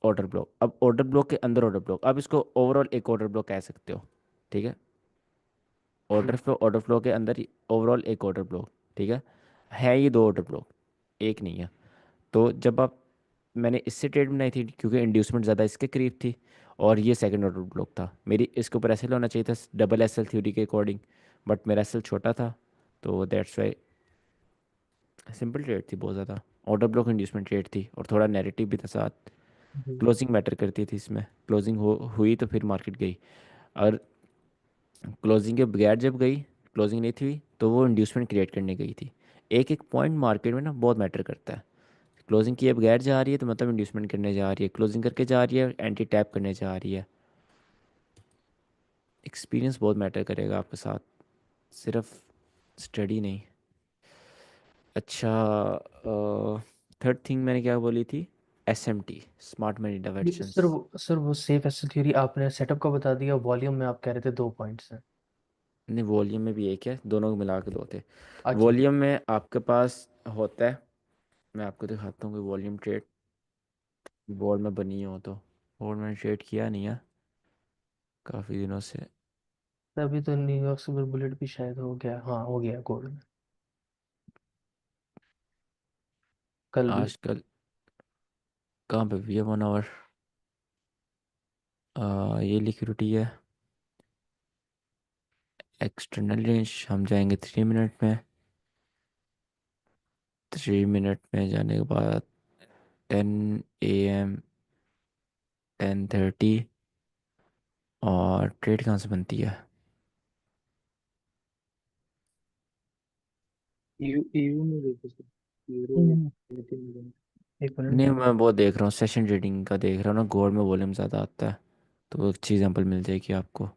ऑर्डर ब्लॉक, अब ऑर्डर ब्लॉक के अंदर ऑर्डर ब्लॉक, अब इसको ओवरऑल एक ऑर्डर ब्लॉक कह सकते हो, ठीक है। ऑर्डर फ्लो के अंदर ओवरऑल एक ऑर्डर ब्लॉक, ठीक है ये 2 ऑर्डर ब्लॉक, एक नहीं है। तो जब आप, मैंने इससे ट्रेड बनाई थी क्योंकि इंड्यूसमेंट ज़्यादा इसके करीब थी, और ये सेकंड ऑर्डर ब्लॉक था। मेरी इसके ऊपर एसएल होना चाहिए था डबल एसएल थ्योरी के अकॉर्डिंग, बट मेरा एसएल छोटा था, तो दैट्स वाई। सिंपल ट्रेड थी बहुत ज़्यादा, ऑर्डर ब्लॉक इंड्यूसमेंट ट्रेड थी, और थोड़ा नेरेटिव भी था साथ। जी। क्लोजिंग मैटर करती थी इसमें, क्लोजिंग हुई तो फिर मार्केट गई। और क्लोजिंग के बगैर जब गई, क्लोजिंग नहीं थी तो वो इंड्यूसमेंट क्रिएट करने गई थी। एक एक पॉइंट मार्केट में ना बहुत मैटर करता है। क्लोजिंग किए बगैर जा रही है तो मतलब इंड्यूसमेंट करने जा रही है, क्लोजिंग करके जा रही है एंटी टैप करने जा रही है। एक्सपीरियंस बहुत मैटर करेगा आपके साथ, सिर्फ स्टडी नहीं। अच्छा, थर्ड थिंग मैंने क्या बोली थी, एसएमटी, स्मार्ट मनी ये डायवर्जन। सर वो सेफ एसएल थ्योरी आपने सेटअप का बता दिया, वॉल्यूम में आप कह रहे थे 2 पॉइंट्स हैं। नहीं वॉल्यूम में भी एक है, दोनों को मिला के दो थे। अच्छा। वॉल्यूम में आपके पास होता है, मैं आपको दिखाता हूँ कि वॉल्यूम ट्रेड बोर्ड में बनी हो तो। बोर्ड में ट्रेड किया नहीं है काफ़ी दिनों से। अभी तो न्यूयॉर्क सुपर बुलेट भी शायद हो गया, हाँ हो गया गोल्ड में, कल भी। आजकल कहाँ पे भी है 1 आवर, ये लिक्विडिटी है। एक्सटर्नल रेंज हम जाएंगे 3 मिनट में। 3 मिनट में जाने के बाद 10 AM 10:30 और ट्रेड कहाँ से बनती है? यू यू में देखो सर, यूरो हम्म, में। एक मिनट। नहीं, मैं वो देख रहा हूँ, सेशन ट्रेडिंग का देख रहा हूँ ना, गोल्ड में वॉल्यूम ज़्यादा आता है, तो वो अच्छी एग्जांपल मिल जाएगी आपको।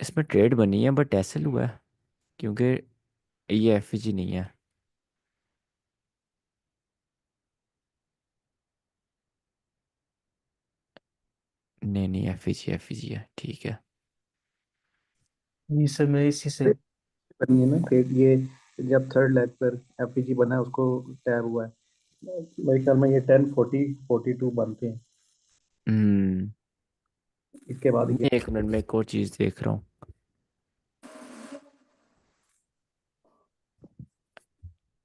इसमें ट्रेड बनी है बट एसएल हुआ है, क्योंकि ये एफईजी नहीं है। नहीं नहीं, एफईजी एफईजी है, ठीक है। ये सब मैं इसी से। बनी है ना ट्रेड ये, जब थर्ड लेग पर एफईजी बना है उसको टैब हुआ है। मेरे ख्याल में ये 10:40 42 बनते हैं, हम्म। इसके बाद ये। नहीं, एक मिनट में एक और चीज़ देख रहा हूँ।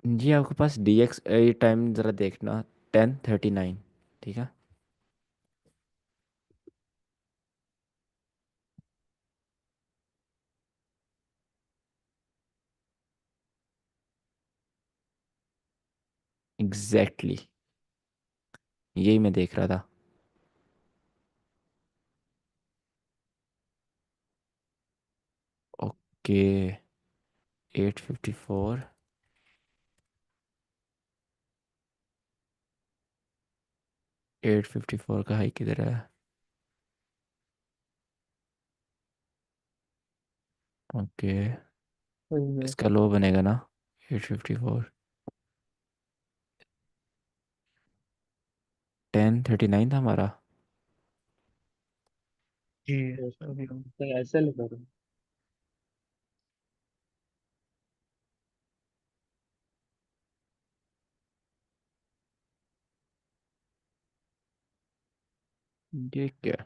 जी आपके पास DX ये टाइम ज़रा देखना, 10:39, ठीक है। एग्जैक्टली यही मैं देख रहा था। ओके, 8:54, 8:54 का हाई किधर है? ओके, वही है। इसका लो बनेगा ना 8:54। 10:39 था हमारा। जी अभी तो ऐसे लगा रहा हूँ। ये क्या?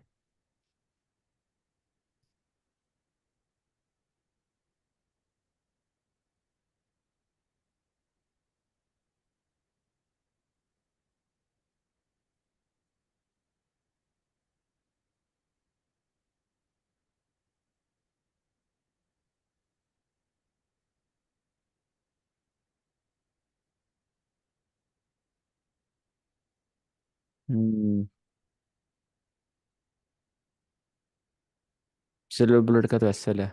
हम्म, सिल्वर बुलेट का तो एसएल है,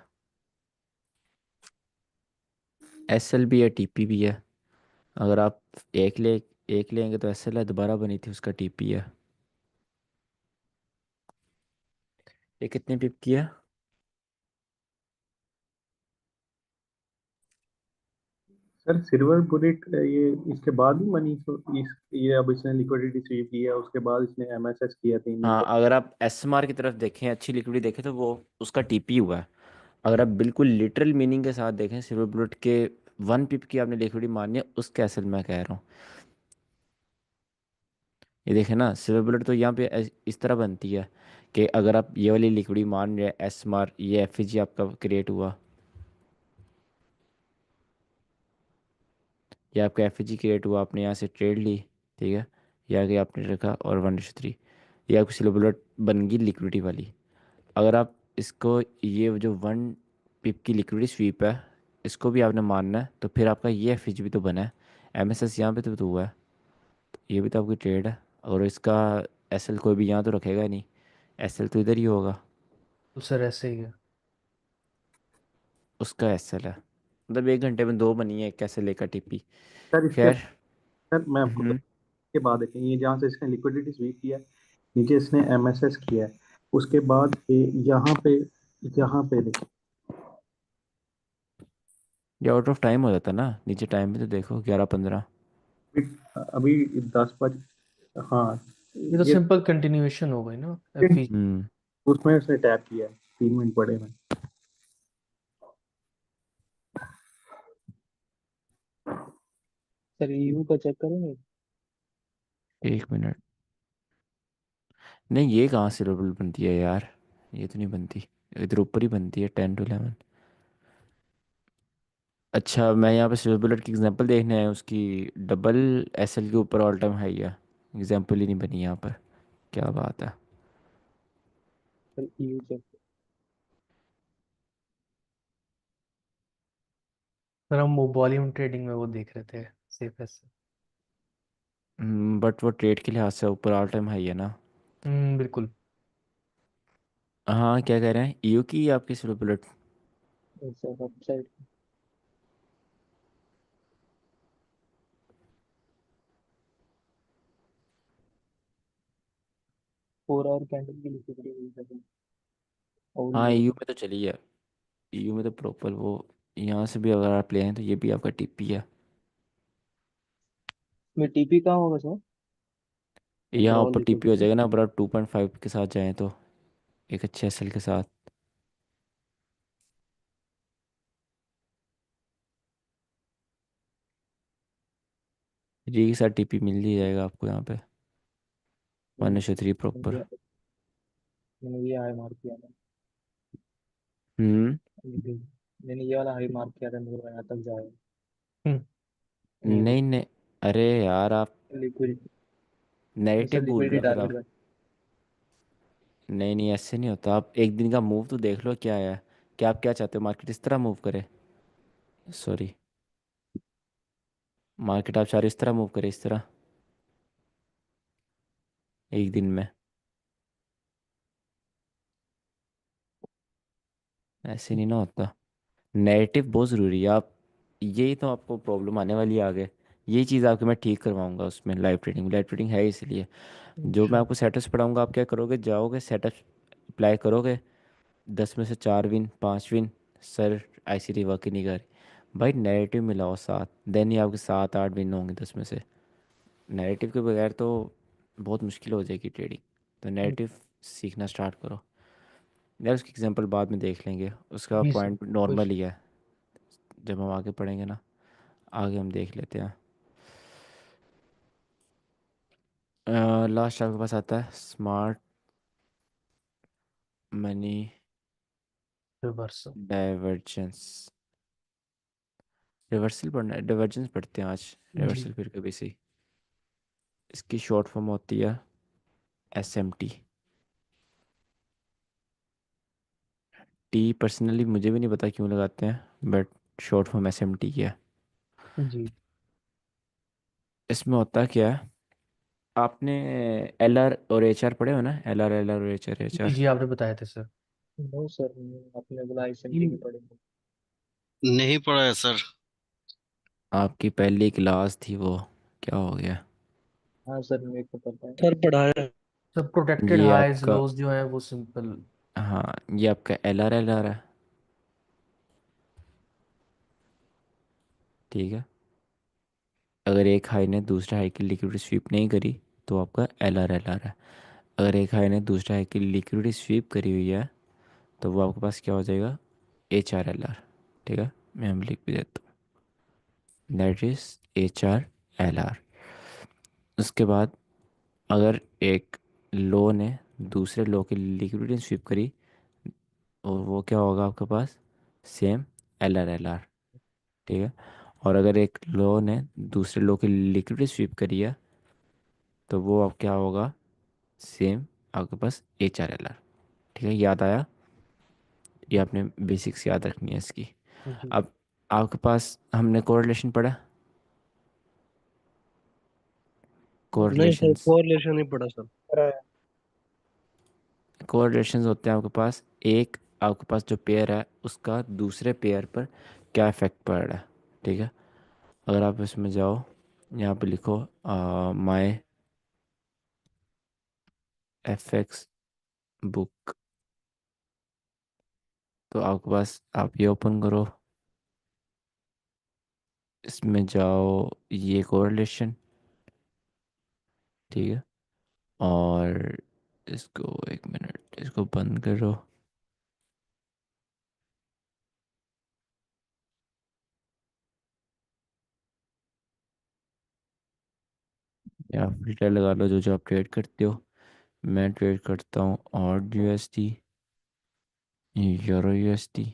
एसएल भी है, टीपी भी है। अगर आप एक ले एक लेंगे तो एसएल है, दोबारा बनी थी उसका टीपी है। ये कितने पिप की है? सर सिल्वर बुलेट ये इसके बाद ही मनी तो ये अब इसने लिक्विडिटी स्वीप किया, उसके बाद इसने एमएसएस किया 3 दिन हाँ, बाद। अगर आप एसएमआर की तरफ देखें, अच्छी लिक्विडिटी देखें, तो वो उसका टीपी हुआ है। अगर आप बिल्कुल लिटरल मीनिंग के साथ देखें, सिल्वर बुलेट के 1 पिप की आपने लिक्विडिटी मारनी है, उसके एसएल मैं कह रहा हूँ। ये देखें ना, सिल्वर बुलेट तो यहाँ पे इस तरह बनती है कि अगर आप ये वाली लिक्विडिटी मान रहे हैं, एसएमआर, ये एफईजी आपका क्रिएट हुआ, ये आपका एफईजी क्रिएट हुआ, आपने यहाँ से ट्रेड ली, ठीक है, ये आगे आपने रखा और 1:3, ये आपकी सिल्वर बुलेट बन गई लिक्विडिटी वाली। अगर आप इसको, ये जो 1 पिप की लिक्विडिटी स्वीप है, इसको भी आपने मानना है, तो फिर आपका ये एफईजी भी तो बना है, एमएसएस यहाँ पे तो हुआ है, तो ये भी तो आपकी ट्रेड है। और इसका एसएल कोई भी यहाँ तो रखेगा नहीं, एसएल तो इधर ही होगा, तो सर ऐसे ही है। उसका एसएल है। मतलब 1 घंटे में दो बनी है, एक कैसे लेकर टीपी। सर इसके, खैर। सर मैं आपको हम्म। के बाद देखें, ये जहाँ से इसने लिक्विडिटी स्वीप किया है, नीचे इसने एमएसएस किया है, उसके बाद ये यहाँ पे देखें। ये आउट ऑफ टाइम हो जाता ना, नीचे टाइम भी तो देखो, 11:15। अभी 10 बज, हाँ ये तो ये सिंपल कंटिन्यूएशन हो गई ना एफई। हम्म। उसमें उसने टैप किया है 3 मिनट बड़े में। सर ईयू का चेक करेंगे। 1 मिनट। नहीं, ये कहाँ से डबल बनती है यार, ये तो नहीं बनती, इधर ऊपर ही बनती है, 10 to 11। अच्छा, मैं यहाँ पे सिल्वर बुलेट की एग्जांपल देखने आया हूँ, उसकी डबल एसएल के ऊपर ऑल टाइम हाई है, एग्जांपल ही नहीं बनी यहाँ पर, क्या बात है। Sir EU check. सर हम वो वॉल्यूम ट्रेडिंग में वो देख रहे थे, सेफ ऐसे। बट वो ट्रेड के लिहाज से ऊपर ऑल टाइम हाई है ना। बिल्कुल। हाँ, क्या कह रहे हैं, ईयू की या आपकी slow bullet? Sir upside 4 our candle की लिक्विडिटी हुई सर। और हाँ, ये ईयू में तो चली है। ईयू में तो प्रॉपर वो, यहाँ से भी अगर आप ले हैं तो ये भी आपका टीपी है। में टीपी कहाँ होगा सर? यहाँ ओवरऑल ऊपर टीपी हो लिक्विडिटी। जाएगा ना, अगर आप 2.5 के साथ जाएं तो, एक अच्छे एसएल के साथ। जी के साथ टीपी मिल ही जाएगा आपको यहाँ पे, 1:3 प्रॉपर। मैंने ये हाई मार्क किया था। हम्म। मैंने ये वाला हाई मार्क किया था, मेरे को यहाँ तक जाएगा। नहीं नहीं, अरे यार आप लिक्विडिटी। सर नेगेटिव भूल रहे लिक्विडिटी हो फिर टारगेट आप। का। नहीं नहीं, ऐसे नहीं होता। आप एक दिन का मूव तो देख लो क्या है। क्या आप क्या चाहते हो, मार्केट इस तरह मूव करे? सॉरी, मार्केट आप चाह रहे हो इस तरह मूव करे, इस तरह एक दिन में? ऐसे नहीं ना होता। नेगेटिव बहुत ज़रूरी है। आप, यही तो आपको प्रॉब्लम आने वाली है आगे। यही चीज़ आपकी मैं ठीक करवाऊंगा उसमें। लाइव ट्रेडिंग है इसलिए। जो मैं अच्छा। आपको सेटअप्स पढ़ाऊंगा, आप क्या करोगे, जाओगे सेटअप अप्लाई करोगे, 10 में से 4 win 5 win, sir ICT work ही नहीं कर रही, भाई नेगेटिव मिलाओ 7, देन ही आपके 7 8 विन होंगे 10 में से। नेगेटिव के बगैर तो बहुत मुश्किल हो जाएगी ट्रेडिंग। तो नेगेटिव सीखना स्टार्ट करो। यार उसकी एग्जांपल बाद में देख लेंगे, उसका जी सर, पॉइंट कोई नॉर्मल ही है। जब हम आगे पढ़ेंगे ना, आगे हम देख लेते हैं। लास्ट आपके पास आता है smart money reversal. Divergence. Reversal पढ़ना है, डाइवर्जेंस पढ़ते हैं आज। जी। रिवर्सल फिर कभी सी। इसकी शॉर्ट फॉर्म होती है SMT। टी पर्सनली मुझे भी नहीं पता क्यों लगाते हैं, बट शॉर्ट फॉर्म SMT की है। जी। इसमें होता क्या है, आपने LR और HR पढ़े हो ना, LR और HR जी HR। जी, आपने बताए थे सर। नो सर, आपने बोला आईएसएमटी की जी। पड़ेगी। नहीं पढ़ा है सर। आपकी पहली क्लास थी वो, क्या हो गया? हाँ सर, मेरे को पता है। सर पढ़ा है। सब प्रोटेक्टेड ये हाइज आपका, लोज जो है वो सिंपल। हाँ ये आपका LR है, ठीक है। अगर एक हाई ने दूसरे हाई की लिक्विडिटी स्वीप नहीं करी तो आपका LR है। अगर एक हाई ने दूसरे हाई की लिक्विडिटी स्वीप करी हुई है तो वो आपके पास क्या हो जाएगा, HRLR। ठीक है, मैं हम लिख भी देता हूँ, दैट इज HRLR। उसके बाद अगर एक लो ने दूसरे लो की लिक्विडिटी स्वीप करी, और वो क्या होगा आपके पास, सेम LR। ठीक है। और अगर एक लो ने दूसरे लो की लिक्विडिटी स्वीप करी है तो वो अब क्या होगा, सेम आपके पास HRLR। ठीक है, याद आया? ये आपने बेसिक्स याद रखनी है इसकी। जी। अब आपके पास हमने कोरिलेशन पढ़ा, नहीं सर, कोरिलेशंस। कोरिलेशन नहीं पढ़ा सर। कोरिलेशंस होते हैं आपके पास, एक आपके पास जो पेयर है उसका दूसरे पेयर पर क्या इफेक्ट पड़ रहा है। ठीक है, अगर आप इसमें जाओ, यहाँ पे लिखो माई FX बुक, तो आपके पास, आप ये ओपन करो, इसमें जाओ, ये कोरिलेशन, ठीक है। और इसको, एक मिनट, इसको बंद करो। या फिल्टर लगा लो जो जो आप ट्रेड करते हो। मैं ट्रेड करता हूँ और USD, यूरो USD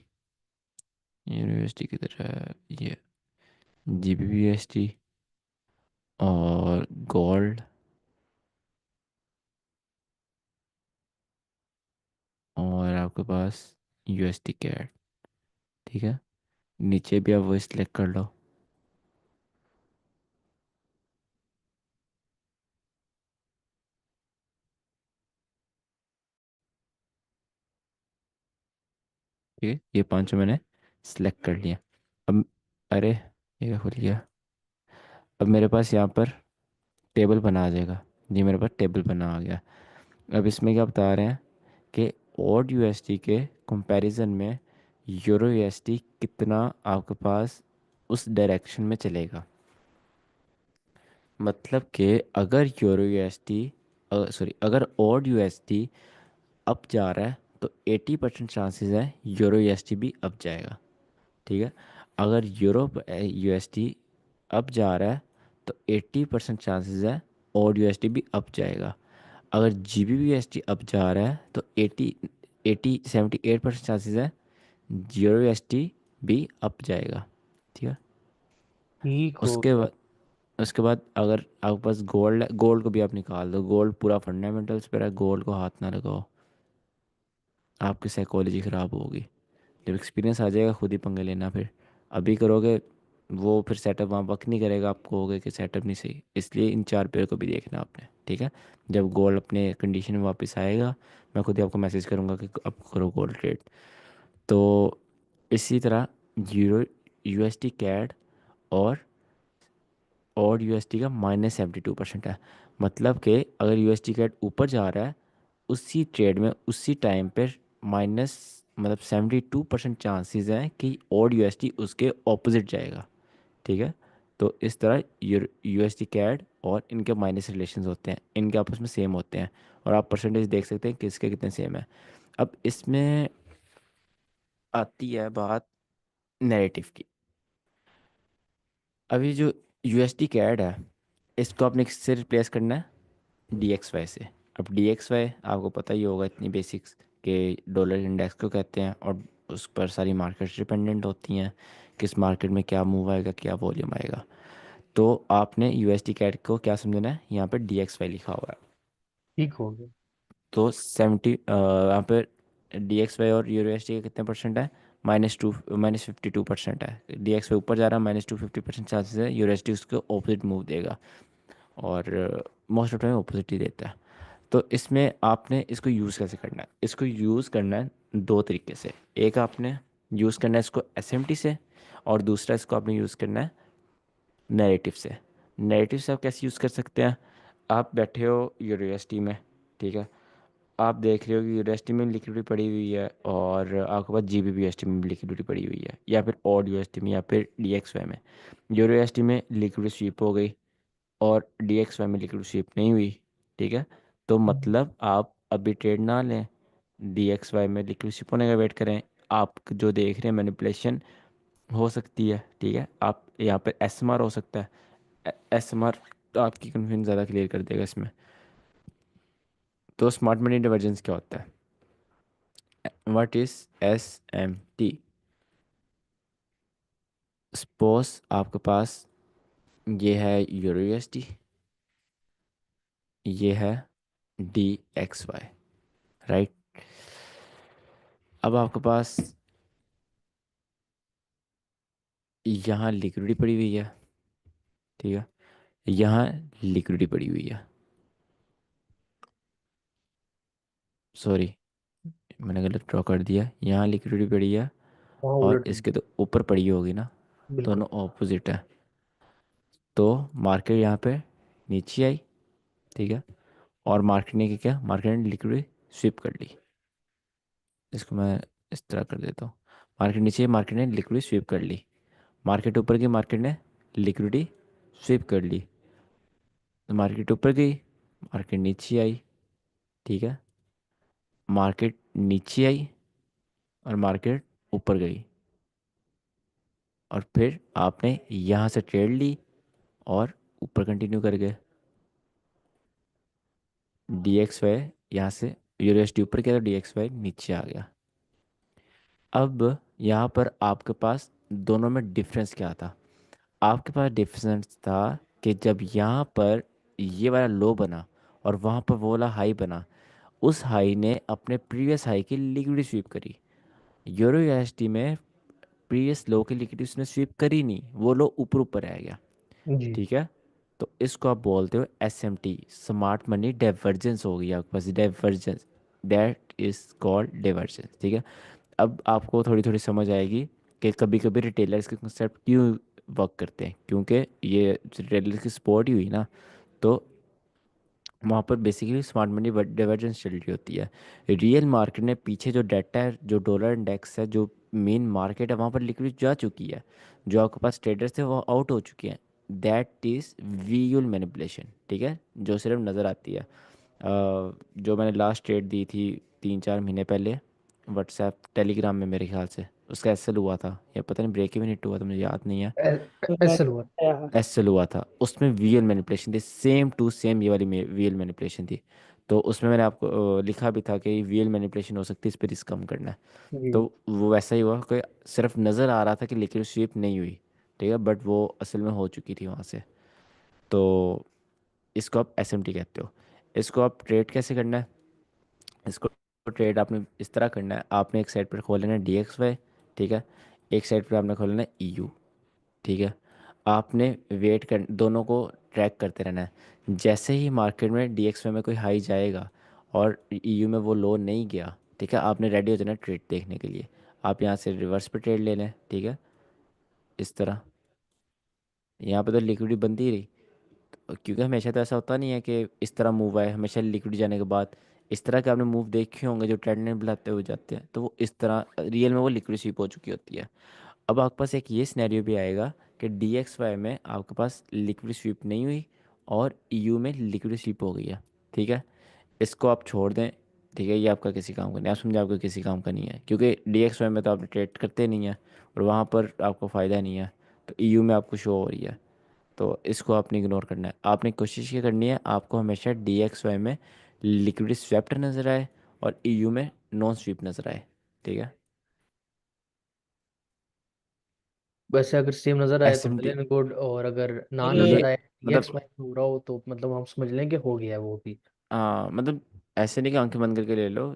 किधर है, ये GBP USD, और गोल्ड, और आपके पास USD कैट। ठीक है, नीचे भी आप वो सिलेक्ट कर लो। ठीक है, ये पांचों मैंने सिलेक्ट कर लिया। अब अरे ये क्या खुल गया। अब मेरे पास यहाँ पर टेबल बना आ जाएगा। जी मेरे पास टेबल बना आ गया। अब इसमें क्या बता रहे हैं कि ऑड यूएसडी के कंपैरिजन में यूरो यूएसडी कितना आपके पास उस डायरेक्शन में चलेगा। मतलब कि अगर यूरो यूएसडी सॉरी अगर ऑड यूएसडी अप जा रहा है तो 80% चांसेस है यूरो यूएसडी भी अप जाएगा। ठीक है, अगर यूरो यूएसडी अप जा रहा है तो 80% चांसेस है ऑड यूएसडी भी अप जाएगा। अगर जीबीबी यूएसडी अप जा रहा है तो 78% चांसेस है जीरो यूएसडी भी अप जाएगा। ठीक है, ठीक हो उसके गया। बाद अगर आपके पास गोल्ड है, गोल्ड को भी आप निकाल दो। गोल्ड पूरा फंडामेंटल्स पर है, गोल्ड को हाथ ना लगाओ, आपकी साइकोलॉजी ख़राब होगी। जब एक्सपीरियंस आ जाएगा खुद ही पंगे लेना। फिर अभी करोगे वो फिर सेटअप वहाँ वर्क नहीं करेगा, आप कहोगे कि सेटअप नहीं सही। इसलिए इन चार पेयर को भी देखना आपने। ठीक है, जब गोल्ड अपने कंडीशन में वापस आएगा मैं खुद ही आपको मैसेज करूँगा कि अब करो गोल्ड ट्रेड। तो इसी तरह यूरो यूएसडी कैड और यूएसडी का -72% है। मतलब कि अगर यूएसडी कैड ऊपर जा रहा है उसी ट्रेड में उसी टाइम पर माइनस मतलब 72% चांसेस हैं कि ओड यूएसडी उसके ऑपोजिट जाएगा। ठीक है, तो इस तरह यूएसडी कैड और इनके माइनस रिलेशंस होते हैं, इनके आपस में सेम होते हैं। और आप परसेंटेज देख सकते हैं किसके कितने सेम है। अब इसमें आती है बात नैरेटिव की। अभी जो यूएसडी कैड है इसको आपने किससे रिप्लेस करना है, DXY से। अब DXY आपको पता ही होगा इतनी बेसिक्स के डॉलर इंडेक्स को कहते हैं और उस पर सारी मार्केट्स डिपेंडेंट होती हैं, किस मार्केट में क्या मूव आएगा क्या वॉल्यूम आएगा। तो आपने USD कैट को क्या समझना है, यहाँ पर DXY लिखा हुआ है। ठीक हो गया। तो 70 यहाँ पर DXY और यूरो एस डी का कितने परसेंट है, -52% है। DXY ऊपर जा रहा है -250% चांसेस है यूरो एस डी उसको ऑपोजिट मूव देगा। और मोस्ट ऑफ टाइम ऑपोजिट ही देता है। तो इसमें आपने इसको यूज़ कैसे करना है, इसको यूज़ करना है दो तरीके से। एक आपने यूज़ करना है इसको एसएमटी से, और दूसरा इसको आपने यूज़ करना है नैरेटिव से। नैरेटिव से आप कैसे यूज़ कर सकते हैं, आप बैठे हो यूनिवर्सिटी में, ठीक है, आप देख रहे हो कि यूनिवर्सिटी में लिक्विडिटी पड़ी हुई है और आपके पास जीबीबी यूएसटी में भी लिक्विडिटी पड़ी हुई है, या फिर ऑड यूएसटी में या फिर DXY में। यूनिवर्सिटी में लिक्विडिटी स्वीप हो गई और DXY में लिक्विड स्वीप नहीं हुई। ठीक है, तो मतलब आप अभी ट्रेड ना लें, DXY में लिक्विड स्वीप होने का वेट करें। आप जो देख रहे हैं मैनिपुलेशन हो सकती है। ठीक है, आप यहाँ पर SMR हो सकता है। SMR तो आपकी कन्फ्यूजन ज़्यादा क्लियर कर देगा इसमें। तो स्मार्ट मनी डिवर्जेंस क्या होता है, व्हाट इज SMT। सपोज आपके पास ये है यूरो USD, ये है DXY, राइट। अब आपके पास यहाँ लिक्विडिटी पड़ी हुई है, ठीक है, यहाँ लिक्विडिटी पड़ी हुई है, सॉरी मैंने गलत ड्रॉ कर दिया। यहाँ लिक्विडिटी पड़ी है हाँ और उलट गई। इसके तो ऊपर पड़ी होगी ना, बिल्कुल। दोनों ऑपोजिट है। तो मार्केट यहाँ पे नीचे आई, ठीक है, और मार्केट ने क्या, मार्केट ने लिक्विडिटी स्विप कर ली। इसको मैं इस तरह कर देता हूँ, मार्केट नीचे, मार्केट ने लिक्विडिटी स्विप कर ली। मार्केट ऊपर गई, मार्केट ने लिक्विडिटी स्विप कर ली। तो मार्केट ऊपर गई, मार्केट नीचे आई, ठीक है, मार्केट नीचे आई और मार्केट ऊपर गई, और फिर आपने यहाँ से ट्रेड ली और ऊपर कंटिन्यू कर गए। DXY यहाँ से यूएसडी ऊपर गया तो DXY नीचे आ गया। अब यहाँ पर आपके पास दोनों में डिफरेंस क्या था, आपके पास डिफरेंस था कि जब यहाँ पर ये वाला लो बना और वहाँ पर वो वाला हाई बना, उस हाई ने अपने प्रीवियस हाई की लिक्विडिटी स्वीप करी। यूरो यूएसडी में प्रीवियस लो की लिक्विडिटी उसने स्वीप करी नहीं, वो लो ऊपर ऊपर रह गया। जी। ठीक है, तो इसको आप बोलते हो SMT, स्मार्ट मनी डाइवर्जेंस हो गई आपके पास, divergence, that is called divergence. ठीक है, अब आपको थोड़ी थोड़ी समझ आएगी कि कभी कभी रिटेलर्स के कंसेप्ट क्यों वर्क करते हैं, क्योंकि ये रिटेलर्स की सपोर्ट ही हुई ना, तो वहाँ पर बेसिकली स्मार्ट मनी डाइवर्जेंस चल रही होती है। रियल मार्केट ने पीछे जो डाटा है, जो डॉलर इंडेक्स है, जो मेन मार्केट है, वहाँ पर लिक्विड जा चुकी है। जो आपके पास ट्रेडर्स थे वो आउट हो चुके हैं। दैट इज़ विजुअल मैनिपुलेशन, ठीक है, जो सिर्फ नज़र आती है। जो मैंने लास्ट ट्रेड दी थी 3 4 महीने पहले व्हाट्सएप टेलीग्राम में, मेरे ख्याल से उसका एसएल हुआ था या पता नहीं ब्रेक इवन हिट हुआ था, मुझे याद नहीं है। एसएल हुआ। एसएल हुआ था, उसमें वीएल मैनिपुलेशन थी, सेम टू सेम ये वाली वीएल मैनिपुलेशन थी। तो उसमें मैंने आपको लिखा भी था कि वीएल मैनिपुलेशन हो सकती है, इस पर रिस्क कम करना है। जी। तो वो वैसा ही हुआ कि सिर्फ नज़र आ रहा था कि लिक्विड स्वीप नहीं हुई, ठीक है, बट वो असल में हो चुकी थी वहाँ से। तो इसको आप एसएमटी कहते हो। इसको आप ट्रेड कैसे करना है? इसको ट्रेड आपने इस तरह करना है, आपने एक साइड पर खोल लेना है DXY, ठीक है, एक साइड पर आपने खोल लेना है EU, ठीक है। आपने वेट कर, दोनों को ट्रैक करते रहना है। जैसे ही मार्केट में DXY में कोई हाई जाएगा और EU में वो लो नहीं गया, ठीक है, आपने रेडी हो जाना ट्रेड देखने के लिए। आप यहाँ से रिवर्स पे ट्रेड ले लें, ठीक है, इस तरह। यहाँ पे तो लिक्विडिटी बनती ही रही, क्योंकि हमेशा तो ऐसा होता नहीं है कि इस तरह मूव आए, हमेशा लिक्विड जाने के बाद इस तरह के आपने मूव देखे होंगे जो ट्रेंड ने बुलाते हुए जाते हैं, तो वो इस तरह रियल में वो लिक्विड स्वीप हो चुकी होती है। अब आपके पास एक ये सिनेरियो भी आएगा कि DXY में आपके पास लिक्विड स्वीप नहीं हुई और EU में लिक्विड स्वीप हो गई है, ठीक है। इसको आप छोड़ दें, ठीक है, ये आपका किसी काम का नहीं, आप समझे, आपका किसी काम का नहीं है, क्योंकि DXY में तो आप ट्रेड करते नहीं है और वहाँ पर आपको फ़ायदा नहीं है, तो EU में आपको शो हो रही है। तो इसको आपने इग्नोर करना है। आपने कोशिश ये करनी है आपको हमेशा DXY में लिक्विड स्वेप्ट नज़र आए और EU में नॉन स्वीप नज़र आए, ठीक है। वैसे अगर सेम नजर आए एस तो am well T and good, और अगर ना अरे नजर ये आए एक्स मतलब, वाई हो रहा हो तो मतलब हम समझ लेंगे हो गया है वो भी। हाँ मतलब ऐसे नहीं कि आंखें बंद करके ले लो,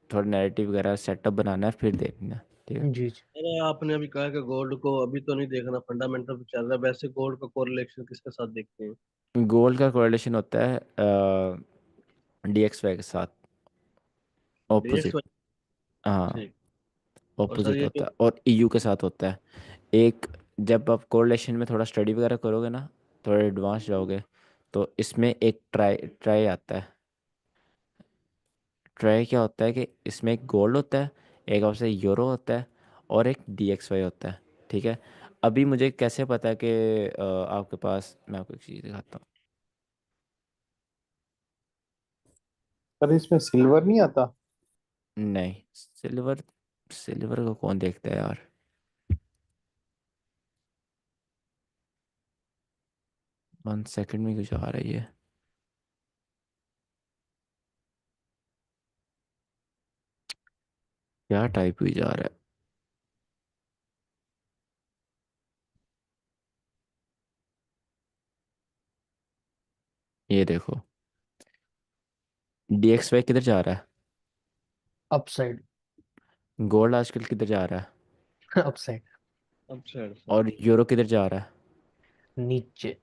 थोड़ा नैरेटिव वगैरह सेटअप बनाना है फिर देखना है, ठीक है। जी जी। अरे आपने अभी कहा कि गोल्ड को अभी तो नहीं देखना, फंडामेंटल पे चल रहा है, वैसे गोल्ड का कोरिलेशन किसके साथ देखते हैं? गोल्ड का कोरिलेशन होता है DXY के साथ, डीएक्स। ऑपोजिट। हाँ, ठीक। और सर ऑपोजिट ये जो होता है, और EU के साथ होता है। एक, जब आप कोरिलेशन में थोड़ा स्टडी वगैरह करोगे ना, थोड़ा एडवांस जाओगे, तो इसमें एक ट्राई ट्राई आता है। ट्राई क्या होता है कि इसमें एक गोल्ड होता है, एक आपसे यूरो होता है, और एक DXY होता है, ठीक है। अभी मुझे कैसे पता है कि आपके पास, मैं आपको एक चीज़ दिखाता हूँ। पर इसमें सिल्वर नहीं आता? नहीं, सिल्वर, सिल्वर को कौन देखता है यार। 1 सेकंड में कुछ आ रही है, क्या टाइप हुई जा रहा है। ये देखो, DXY किधर जा रहा है, अपसाइड। गोल्ड आजकल किधर जा रहा है, अपसाइड। अच्छा सर। और यूरो किधर जा रहा नीचे। है।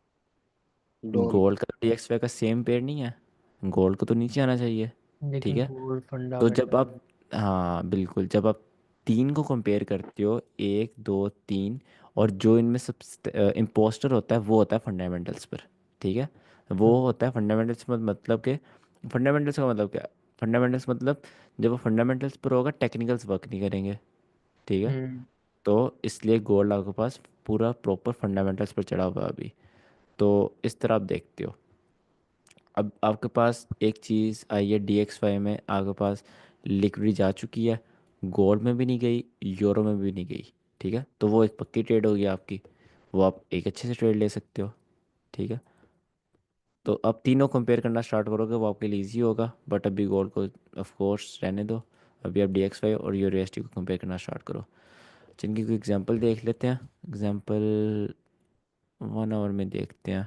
डोन। गोल्ड का DXY का सेम पेड़ नहीं है, गोल्ड को तो नीचे आना चाहिए, ठीक लेकिन है। गोल्ड तो जब फंडामेंटल। आप, हाँ बिल्कुल, जब आप तीन को कंपेयर करते हो, 1 2 3, और जो इनमें सब इम्पोस्टर होता है वो होता है फंडामेंटल्स पर, ठीक है। वो होता है फंडामेंटल्स, मतलब कि फंडामेंटल्स का मतलब क्या, फंडामेंटल्स मतलब जब वो फंडामेंटल्स पर होगा टेक्निकल्स वर्क नहीं करेंगे, ठीक है। हम्म। तो इसलिए गोल्ड आपके पास पूरा प्रॉपर फंडामेंटल्स पर चढ़ा हुआ है अभी। तो इस तरह आप देखते हो। अब आपके पास एक चीज़ आई है DXY में, आपके पास लिक्विड जा चुकी है, गोल्ड में भी नहीं गई, यूरो में भी नहीं गई, ठीक है, तो वो एक पक्की ट्रेड होगी आपकी, वो आप एक अच्छे से ट्रेड ले सकते हो, ठीक है। तो अब तीनों कंपेयर करना स्टार्ट करोगे वो आपके लिए ईजी होगा, बट अभी गोल्ड को ऑफ कोर्स रहने दो। अभी आप DXY और यूरो को कंपेयर करना स्टार्ट करो। जिनकी कोई एग्जांपल देख लेते हैं, एग्जांपल 1 आवर में देखते हैं।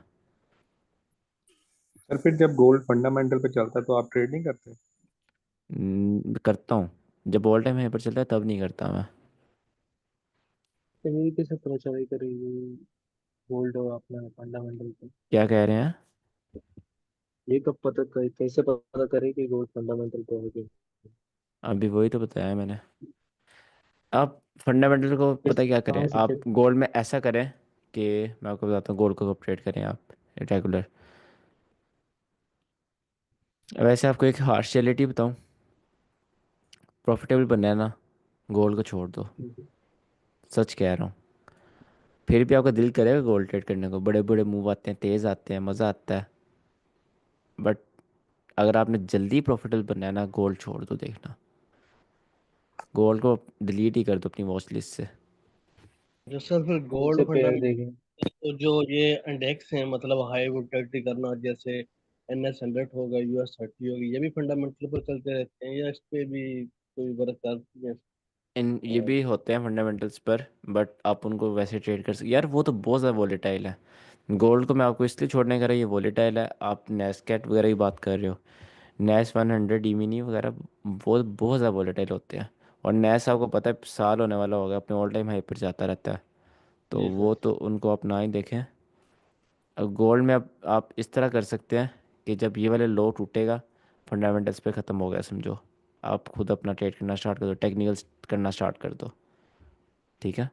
सर फिर जब गोल्ड फंडामेंटल पे चलता है तो आप ट्रेड नहीं करते? करता हूँ, जब ऑल टाइम हाई पर चलता है तब नहीं करता मैं। तो ये कैसे पता चला करेगी गोल्ड और अपना फंडामेंटल पे? क्या कह रहे हैं? ये कब कैसे पता करे कि गोल्ड फंडामेंटल पे है कि? अभी वही तो बताया मैंने। आप फंडामेंटल को किस पता क्या करें, कहाँ से आप चेक? गोल्ड में ऐसा करें कि मैं आपको बताता हूँ गोल्ड को कब ट्रेड करें आप रेगुलर। वैसे आपको एक हार्श रियलिटी बताऊँ, प्रॉफिटेबल बनना है ना, गोल्ड को छोड़ दो, सच कह रहा हूँ। फिर भी आपका दिल करेगा गोल्ड ट्रेड करने को, बड़े बड़े मूव आते हैं, तेज़ आते हैं, मज़ा आता है, बट अगर आपने जल्दी प्रॉफिटेबल बनना है ना, गोल्ड छोड़ दो देखना, गोल्ड को डिलीट ही कर दो अपनी वॉच लिस्ट से। जो सर फिर कौन गोल्ड से पेयर फंडामेंटल, देखें? तो जो ये इंडेक्स हैं मतलब हाई वोलेटिलिटी करना, जैसे NS 100 होगा, US 30 होगी, ये भी फंडामेंटल पर चलते रहते हैं या इस पे भी कोई वर्क करती है? इन ये भी होते हैं फंडामेंटल्स पर, बट आप उनको वैसे ट्रेड कर सकते यार, वो तो बहुत ज़्यादा वोलेटाइल है। गोल्ड को मैं आपको इसलिए छोड़ने का रहा, ये वोलेटाइल है। आप नेस्कैट वगैरह की बात कर रहे हो, नेस 100 डीमिनी वगैरह, वो बहुत ज़्यादा वोलेटाइल होते हैं। और नेस आपको पता है साल होने वाला होगा, अपने ऑल टाइम हाई पर जाता रहता है, तो जी वो सर। तो उनको आप ना ही देखें। अब गोल्ड में आप इस तरह कर सकते हैं कि जब ये वाले लो टूटेगा, फंडामेंटल्स पे ख़त्म हो गया समझो, आप खुद अपना ट्रेड करना स्टार्ट कर दो, टेक्निकल्स करना स्टार्ट कर दो, ठीक है,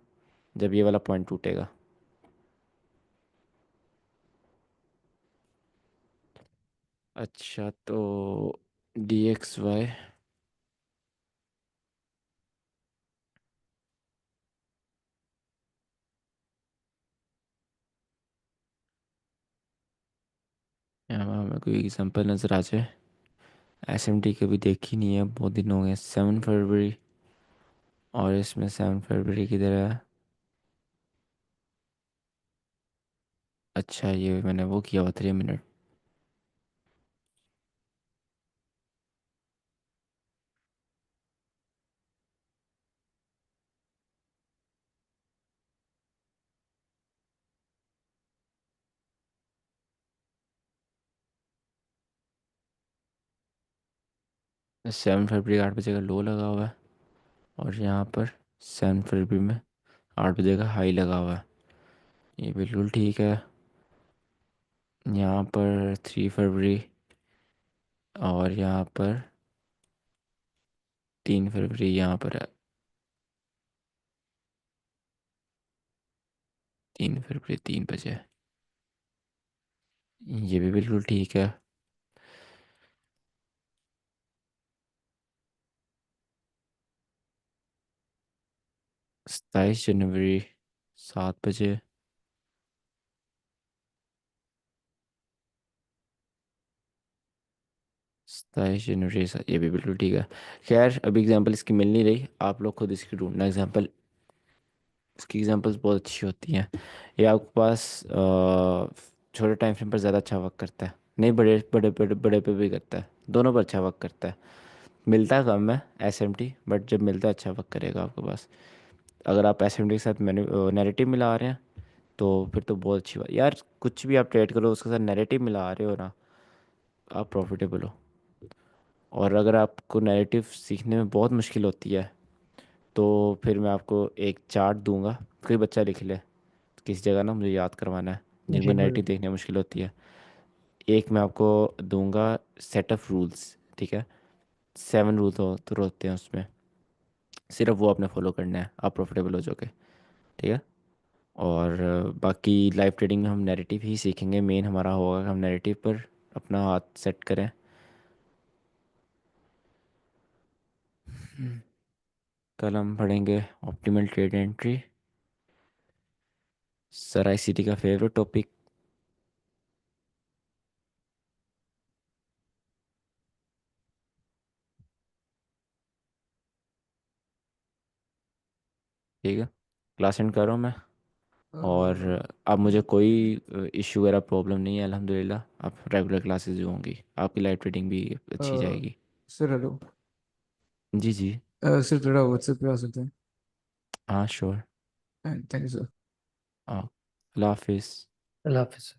जब ये वाला पॉइंट टूटेगा। अच्छा तो DXY, यहाँ हमें कोई एग्जांपल नज़र आ जाए। SMT कभी देखी नहीं है, बहुत दिन हो गए, 7 फरवरी, और इसमें 7 फरवरी की तरह। अच्छा ये मैंने वो किया हुआ 3 मिनट। तो 7 फरवरी 8 बजे का लो लगा हुआ है, और यहाँ पर 7 फरवरी में 8 बजे का हाई लगा हुआ है, ये बिल्कुल ठीक है। यहाँ पर 3 फरवरी, और यहाँ पर 3 फरवरी, यहाँ पर है 3 फरवरी 3 बजे, ये भी बिल्कुल ठीक है। 27 जनवरी 7 बजे, 27 जनवरी ये भी बिल्कुल ठीक है। खैर अभी एग्जांपल इसकी मिल नहीं रही, आप लोग खुद इसकी ढूंढना एग्जांपल, इसकी एग्जांपल्स बहुत अच्छी होती हैं। ये आपके पास छोटे टाइम फ्रेम पर ज़्यादा अच्छा वर्क करता है, नहीं बड़े बड़े बड़े बड़े पे भी करता है, दोनों पर अच्छा वर्क करता है। मिलता कम है SMT, बट जब मिलता है अच्छा वर्क करेगा आपके पास। अगर आप SMT के साथ नैरेटिव मिला रहे हैं तो फिर तो बहुत अच्छी बात यार, कुछ भी आप ट्रेड करो उसके साथ नैरेटिव मिला रहे हो ना, आप प्रॉफिटेबल हो। और अगर आपको नैरेटिव सीखने में बहुत मुश्किल होती है, तो फिर मैं आपको एक चार्ट दूंगा, कोई बच्चा लिख ले किसी जगह ना, मुझे याद करवाना है, जिनको जी मैं नैरेटिव देखने में मुश्किल होती है। एक मैं आपको दूंगा सेट ऑफ रूल्स, ठीक है, 7 रूल्स तो होते हैं उसमें, सिर्फ वो आपने फॉलो करना है, आप प्रॉफिटेबल हो जाओगे, ठीक है। और बाकी लाइव ट्रेडिंग में हम नैरेटिव ही सीखेंगे, मेन हमारा होगा कि हम नैरेटिव पर अपना हाथ सेट करें। कल हम पढ़ेंगे optimal trade entry, sir ICT का फेवरेट टॉपिक। ठीक है, क्लास एंड कर रहा हूँ मैं। और अब मुझे कोई इशू वगैरह प्रॉब्लम नहीं है अल्हम्दुलिल्लाह, आप रेगुलर क्लासेस जो होंगी आपकी लाइव ट्रेडिंग भी अच्छी जाएगी। Sir hello. जी जी। सर थोड़ा व्हाट्सएप पे आ सकते हैं? हाँ श्योर। Thank you sir. हाँ, अल्लाह हाफिज़। अल्लाह हाफिज़।